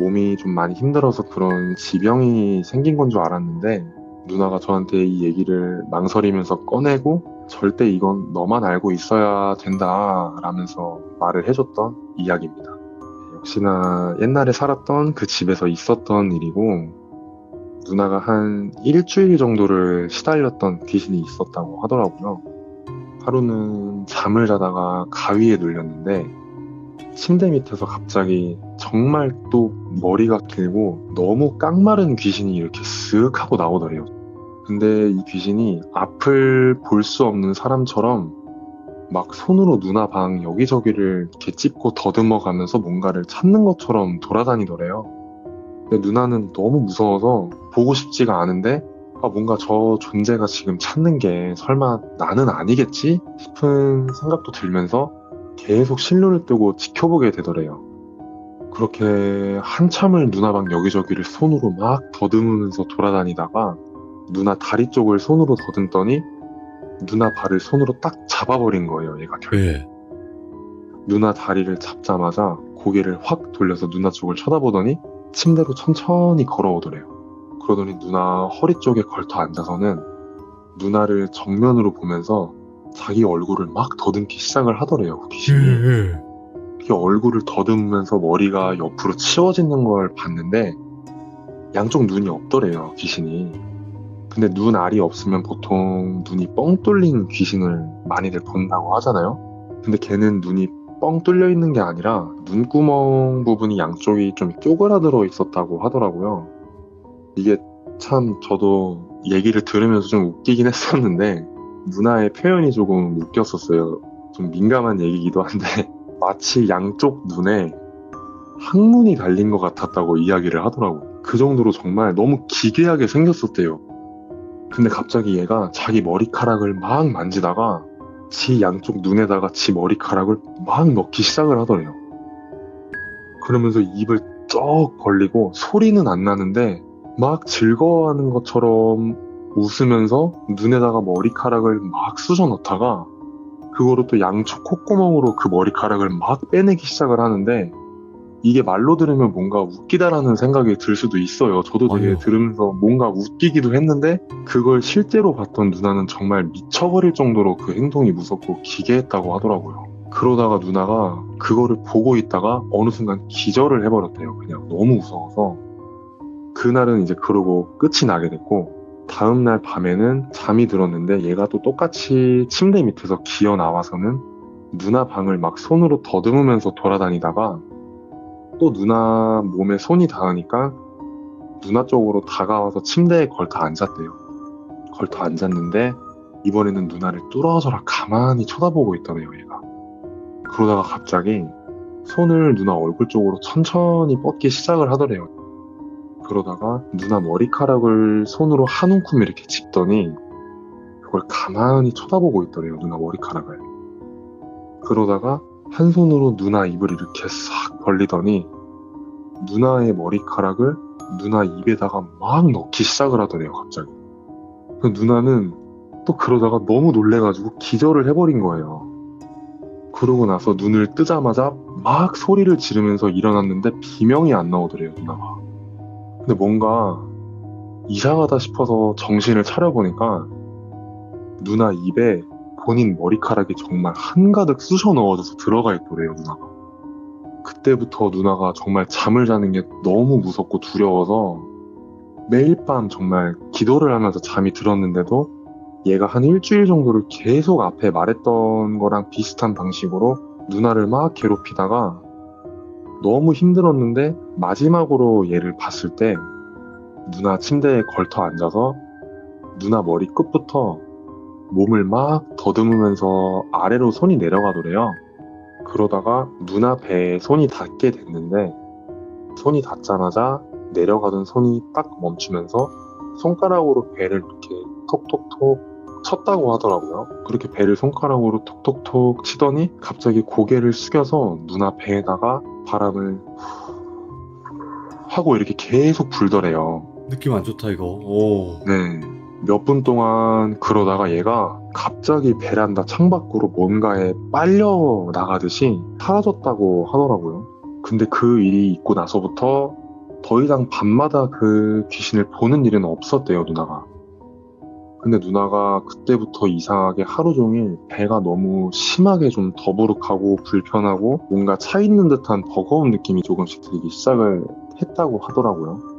Speaker 3: 몸이 좀 많이 힘들어서 그런 지병이 생긴 건 줄 알았는데 누나가 저한테 이 얘기를 망설이면서 꺼내고 절대 이건 너만 알고 있어야 된다 라면서 말을 해줬던 이야기입니다. 역시나 옛날에 살았던 그 집에서 있었던 일이고 누나가 한 일주일 정도를 시달렸던 귀신이 있었다고 하더라고요. 하루는 잠을 자다가 가위에 눌렸는데 침대 밑에서 갑자기 정말 또 머리가 길고 너무 깡마른 귀신이 이렇게 쓱 하고 나오더래요. 근데 이 귀신이 앞을 볼 수 없는 사람처럼 막 손으로 누나 방 여기저기를 이렇게 찝고 더듬어 가면서 뭔가를 찾는 것처럼 돌아다니더래요. 근데 누나는 너무 무서워서 보고 싶지가 않은데 뭔가 저 존재가 지금 찾는 게 설마 나는 아니겠지 싶은 생각도 들면서 계속 실눈을 뜨고 지켜보게 되더래요. 그렇게 한참을 누나 방 여기저기를 손으로 막 더듬으면서 돌아다니다가 누나 다리 쪽을 손으로 더듬더니 누나 발을 손으로 딱 잡아버린 거예요, 얘가 결국.
Speaker 1: 네.
Speaker 3: 누나 다리를 잡자마자 고개를 확 돌려서 누나 쪽을 쳐다보더니 침대로 천천히 걸어오더래요. 그러더니 누나 허리 쪽에 걸터 앉아서는 누나를 정면으로 보면서 자기 얼굴을 막 더듬기 시작을 하더래요, 그 귀신이. 그 얼굴을 더듬으면서 머리가 옆으로 치워지는 걸 봤는데 양쪽 눈이 없더래요, 귀신이. 근데 눈 알이 없으면 보통 눈이 뻥 뚫린 귀신을 많이들 본다고 하잖아요. 근데 걔는 눈이 뻥 뚫려 있는 게 아니라 눈구멍 부분이 양쪽이 좀 쪼그라들어 있었다고 하더라고요. 이게 참 저도 얘기를 들으면서 좀 웃기긴 했었는데 누나의 표현이 조금 웃겼었어요. 좀 민감한 얘기이기도 한데 마치 양쪽 눈에 항문이 달린 것 같았다고 이야기를 하더라고요. 그 정도로 정말 너무 기괴하게 생겼었대요. 근데 갑자기 얘가 자기 머리카락을 막 만지다가 지 양쪽 눈에다가 지 머리카락을 막 넣기 시작을 하더래요. 그러면서 입을 쩍 벌리고 소리는 안 나는데 막 즐거워하는 것처럼 웃으면서 눈에다가 머리카락을 막 쑤셔 넣다가 그거로 또 양쪽 콧구멍으로 그 머리카락을 막 빼내기 시작을 하는데 이게 말로 들으면 뭔가 웃기다라는 생각이 들 수도 있어요. 저도 되게
Speaker 1: 아유.
Speaker 3: 들으면서 뭔가 웃기기도 했는데 그걸 실제로 봤던 누나는 정말 미쳐버릴 정도로 그 행동이 무섭고 기괴했다고 하더라고요. 그러다가 누나가 그거를 보고 있다가 어느 순간 기절을 해버렸대요. 그냥 너무 무서워서. 그날은 이제 그러고 끝이 나게 됐고 다음날 밤에는 잠이 들었는데 얘가 또 똑같이 침대 밑에서 기어 나와서는 누나 방을 막 손으로 더듬으면서 돌아다니다가 또 누나 몸에 손이 닿으니까 누나 쪽으로 다가와서 침대에 걸터 앉았대요. 걸터 앉았는데 이번에는 누나를 뚫어져라 가만히 쳐다보고 있더래요, 얘가. 그러다가 갑자기 손을 누나 얼굴 쪽으로 천천히 뻗기 시작을 하더래요. 그러다가 누나 머리카락을 손으로 한 움큼 이렇게 짚더니 그걸 가만히 쳐다보고 있더래요, 누나 머리카락을. 그러다가 한 손으로 누나 입을 이렇게 싹 벌리더니 누나의 머리카락을 누나 입에다가 막 넣기 시작을 하더래요, 갑자기. 누나는 또 그러다가 너무 놀래가지고 기절을 해버린 거예요. 그러고 나서 눈을 뜨자마자 막 소리를 지르면서 일어났는데 비명이 안 나오더래요, 누나가. 근데 뭔가 이상하다 싶어서 정신을 차려보니까 누나 입에 본인 머리카락이 정말 한가득 쑤셔 넣어져서 들어가 있더래요, 누나가. 그때부터 누나가 정말 잠을 자는 게 너무 무섭고 두려워서 매일 밤 정말 기도를 하면서 잠이 들었는데도 얘가 한 일주일 정도를 계속 앞에 말했던 거랑 비슷한 방식으로 누나를 막 괴롭히다가 너무 힘들었는데 마지막으로 얘를 봤을 때 누나 침대에 걸터 앉아서 누나 머리 끝부터 몸을 막 더듬으면서 아래로 손이 내려가더래요. 그러다가 누나 배에 손이 닿게 됐는데 손이 닿자마자 내려가던 손이 딱 멈추면서 손가락으로 배를 이렇게 톡톡톡 쳤다고 하더라고요. 그렇게 배를 손가락으로 톡톡톡 치더니 갑자기 고개를 숙여서 누나 배에다가 바람을 하고 이렇게 계속 불더래요.
Speaker 1: 느낌 안 좋다 이거. 오.
Speaker 3: 네. 몇 분 동안 그러다가 얘가 갑자기 베란다 창밖으로 뭔가에 빨려 나가듯이 사라졌다고 하더라고요. 근데 그 일이 있고 나서부터 더 이상 밤마다 그 귀신을 보는 일은 없었대요, 누나가. 근데 누나가 그때부터 이상하게 하루 종일 배가 너무 심하게 좀 더부룩하고 불편하고 뭔가 차 있는 듯한 버거운 느낌이 조금씩 들기 시작을 했다고 하더라고요.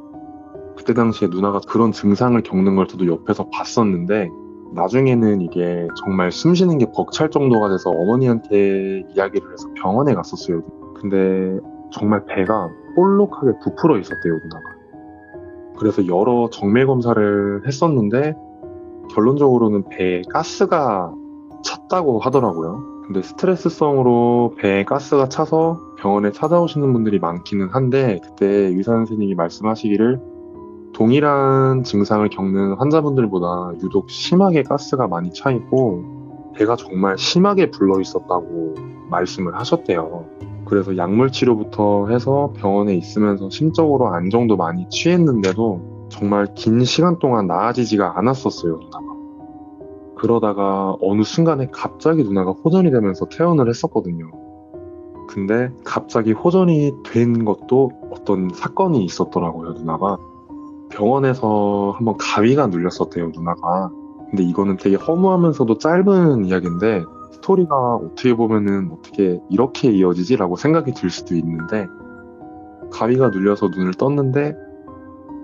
Speaker 3: 그때 당시에 누나가 그런 증상을 겪는 걸 저도 옆에서 봤었는데 나중에는 이게 정말 숨 쉬는 게 벅찰 정도가 돼서 어머니한테 이야기를 해서 병원에 갔었어요. 근데 정말 배가 볼록하게 부풀어 있었대요, 누나가. 그래서 여러 정밀 검사를 했었는데 결론적으로는 배에 가스가 찼다고 하더라고요. 근데 스트레스성으로 배에 가스가 차서 병원에 찾아오시는 분들이 많기는 한데 그때 의사 선생님이 말씀하시기를 동일한 증상을 겪는 환자분들보다 유독 심하게 가스가 많이 차 있고 배가 정말 심하게 불러 있었다고 말씀을 하셨대요. 그래서 약물 치료부터 해서 병원에 있으면서 심적으로 안정도 많이 취했는데도 정말 긴 시간 동안 나아지지가 않았었어요, 누나가. 그러다가 어느 순간에 갑자기 누나가 호전이 되면서 퇴원을 했었거든요. 근데 갑자기 호전이 된 것도 어떤 사건이 있었더라고요, 누나가. 병원에서 한번 가위가 눌렸었대요, 누나가. 근데 이거는 되게 허무하면서도 짧은 이야기인데 스토리가 어떻게 보면은 어떻게 이렇게 이어지지라고 생각이 들 수도 있는데 가위가 눌려서 눈을 떴는데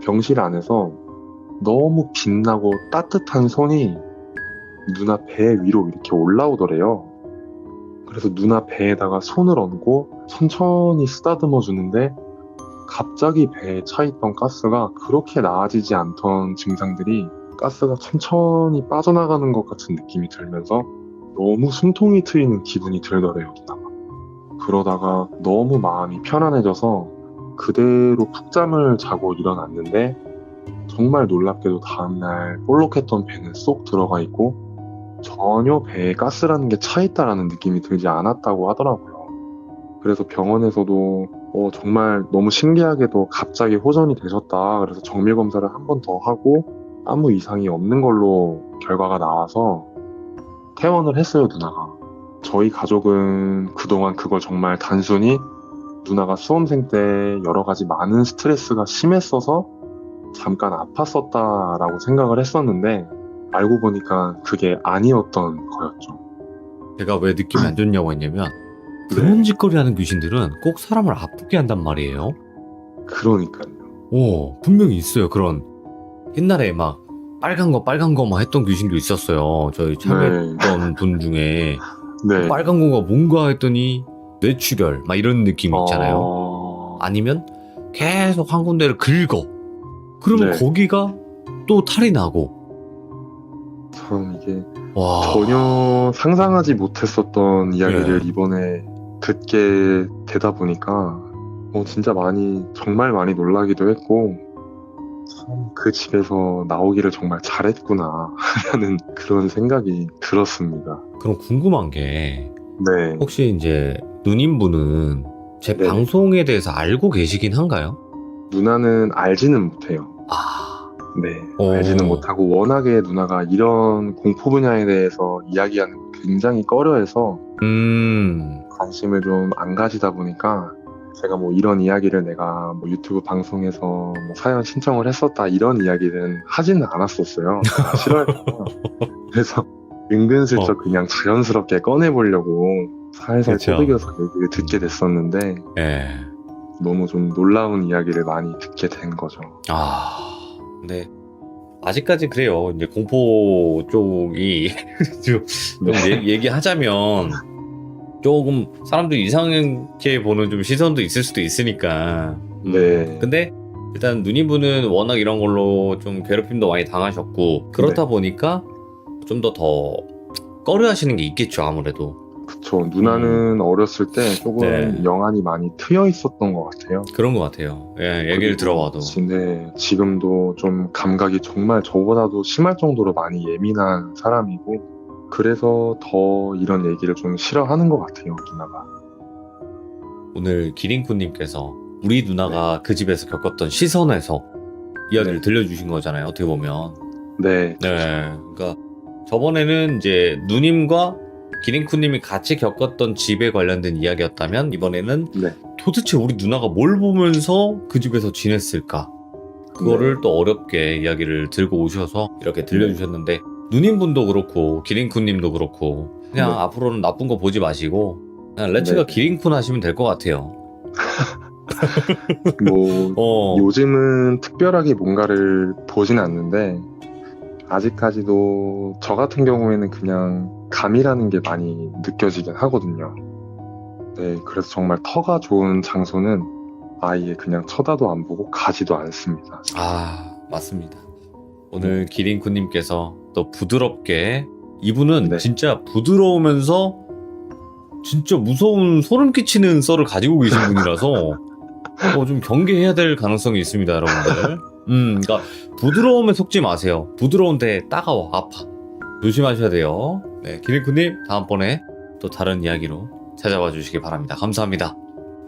Speaker 3: 병실 안에서 너무 빛나고 따뜻한 손이 누나 배 위로 이렇게 올라오더래요. 그래서 누나 배에다가 손을 얹고 천천히 쓰다듬어 주는데 갑자기 배에 차있던 가스가 그렇게 나아지지 않던 증상들이 가스가 천천히 빠져나가는 것 같은 느낌이 들면서 너무 숨통이 트이는 기분이 들더래요, 누나가. 그러다가 너무 마음이 편안해져서 그대로 푹 잠을 자고 일어났는데 정말 놀랍게도 다음날 볼록했던 배는 쏙 들어가 있고 전혀 배에 가스라는 게 차있다라는 느낌이 들지 않았다고 하더라고요. 그래서 병원에서도 정말 너무 신기하게도 갑자기 호전이 되셨다. 그래서 정밀 검사를 한 번 더 하고 아무 이상이 없는 걸로 결과가 나와서 퇴원을 했어요, 누나가. 저희 가족은 그동안 그걸 정말 단순히 누나가 수험생 때 여러 가지 많은 스트레스가 심했어서 잠깐 아팠었다라고 생각을 했었는데 알고 보니까 그게 아니었던 거였죠.
Speaker 1: 제가 왜 느낌이 안 좋냐고 했냐면 그런 짓거리 하는 귀신들은 꼭 사람을 아프게 한단 말이에요.
Speaker 3: 그러니까요.
Speaker 1: 분명히 있어요. 그런 옛날에 막 빨간 거 막 했던 귀신도 있었어요. 저희 참여했던 분 중에
Speaker 3: 네.
Speaker 1: 빨간 거가 뭔가 했더니 뇌출혈 막 이런 느낌이 있잖아요. 아니면 계속 한 군데를 긁어. 그러면
Speaker 3: 네.
Speaker 1: 거기가 또 탈이 나고.
Speaker 3: 참 이게
Speaker 1: 와.
Speaker 3: 전혀 상상하지 못했었던 이야기를
Speaker 1: 네.
Speaker 3: 이번에 듣게 되다 보니까 진짜 정말 많이 놀라기도 했고 참 그 집에서 나오기를 정말 잘했구나 하는 그런 생각이 들었습니다.
Speaker 1: 그럼 궁금한 게
Speaker 3: 네.
Speaker 1: 혹시 이제 누님분은 제
Speaker 3: 네.
Speaker 1: 방송에 대해서 알고 계시긴 한가요?
Speaker 3: 누나는 알지는 못해요.
Speaker 1: 네.
Speaker 3: 알지는 못하고 워낙에 누나가 이런 공포 분야에 대해서 이야기하는 걸 굉장히 꺼려해서
Speaker 1: 음,
Speaker 3: 관심을 좀 안 가지다 보니까 제가 뭐 이런 이야기를 내가 뭐 유튜브 방송에서 뭐 사연 신청을 했었다 이런 이야기는 하지는 않았었어요. 싫어했어요. 그래서 은근슬쩍 그냥 자연스럽게 꺼내보려고 살살
Speaker 1: 그쵸.
Speaker 3: 꼬드겨서 얘기를 듣게 됐었는데
Speaker 1: 예.
Speaker 3: 너무 좀 놀라운 이야기를 많이 듣게 된 거죠.
Speaker 1: 아, 근데 아직까지 그래요. 이제 공포 쪽이 좀 얘기하자면 조금 사람들이 이상하게 보는 좀 시선도 있을 수도 있으니까.
Speaker 3: 네.
Speaker 1: 근데 일단 누님분은 워낙 이런 걸로 좀 괴롭힘도 많이 당하셨고 그렇다 보니까 좀 더 꺼려하시는 게 있겠죠, 아무래도.
Speaker 3: 그쵸. 누나는 어렸을 때 조금
Speaker 1: 네.
Speaker 3: 영안이 많이 트여 있었던 것 같아요.
Speaker 1: 그런 것 같아요. 예, 얘기를
Speaker 3: 그리고
Speaker 1: 들어봐도.
Speaker 3: 네, 지금도 좀 감각이 정말 저보다도 심할 정도로 많이 예민한 사람이고, 그래서 더 이런 얘기를 좀 싫어하는 것 같아요, 누나가.
Speaker 1: 오늘 기린쿠님께서 우리 누나가 그 집에서 겪었던 시선에서 이야기를
Speaker 3: 네.
Speaker 1: 들려주신 거잖아요, 어떻게 보면.
Speaker 3: 네,
Speaker 1: 네. 그러니까 저번에는 이제 누님과 기린쿠님이 같이 겪었던 집에 관련된 이야기였다면 이번에는
Speaker 3: 네,
Speaker 1: 도대체 우리 누나가 뭘 보면서 그 집에서 지냈을까? 그거를
Speaker 3: 네.
Speaker 1: 또 어렵게 이야기를 들고 오셔서 이렇게 들려주셨는데 누님분도 그렇고 기린쿤님도 그렇고 그냥
Speaker 3: 네.
Speaker 1: 앞으로는 나쁜 거 보지 마시고 그냥 레츠가
Speaker 3: 네.
Speaker 1: 기린쿤 하시면 될 것 같아요.
Speaker 3: 뭐,
Speaker 1: 어,
Speaker 3: 요즘은 특별하게 뭔가를 보진 않는데, 아직까지도 저 같은 경우에는 그냥 감이라는 게 많이 느껴지긴 하거든요. 네, 그래서 정말 터가 좋은 장소는 아예 그냥 쳐다도 안 보고 가지도 않습니다.
Speaker 1: 아, 맞습니다. 오늘 기린쿤님께서 또 부드럽게 이분은
Speaker 3: 네.
Speaker 1: 진짜 부드러우면서 진짜 무서운 소름 끼치는 썰을 가지고 계신 분이라서 좀 경계해야 될 가능성이 있습니다, 여러분들. 그러니까 부드러움에 속지 마세요. 부드러운데 따가워, 아파. 조심하셔야 돼요. 네, 기린쿠님 다음번에 또 다른 이야기로 찾아와 주시기 바랍니다. 감사합니다.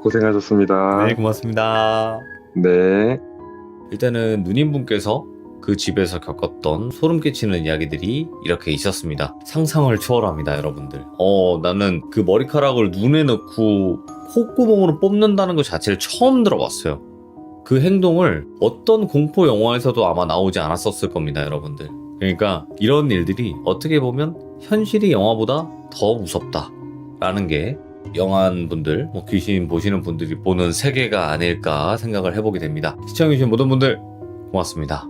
Speaker 3: 고생하셨습니다.
Speaker 1: 네, 고맙습니다.
Speaker 3: 네.
Speaker 1: 일단은 누님분께서 그 집에서 겪었던 소름 끼치는 이야기들이 이렇게 있었습니다. 상상을 초월합니다, 여러분들. 나는 그 머리카락을 눈에 넣고 콧구멍으로 뽑는다는 것 자체를 처음 들어봤어요. 그 행동을 어떤 공포 영화에서도 아마 나오지 않았었을 겁니다, 여러분들. 그러니까 이런 일들이 어떻게 보면 현실이 영화보다 더 무섭다라는 게 영화분들, 귀신 보시는 분들이 보는 세계가 아닐까 생각을 해보게 됩니다. 시청해주신 모든 분들 고맙습니다.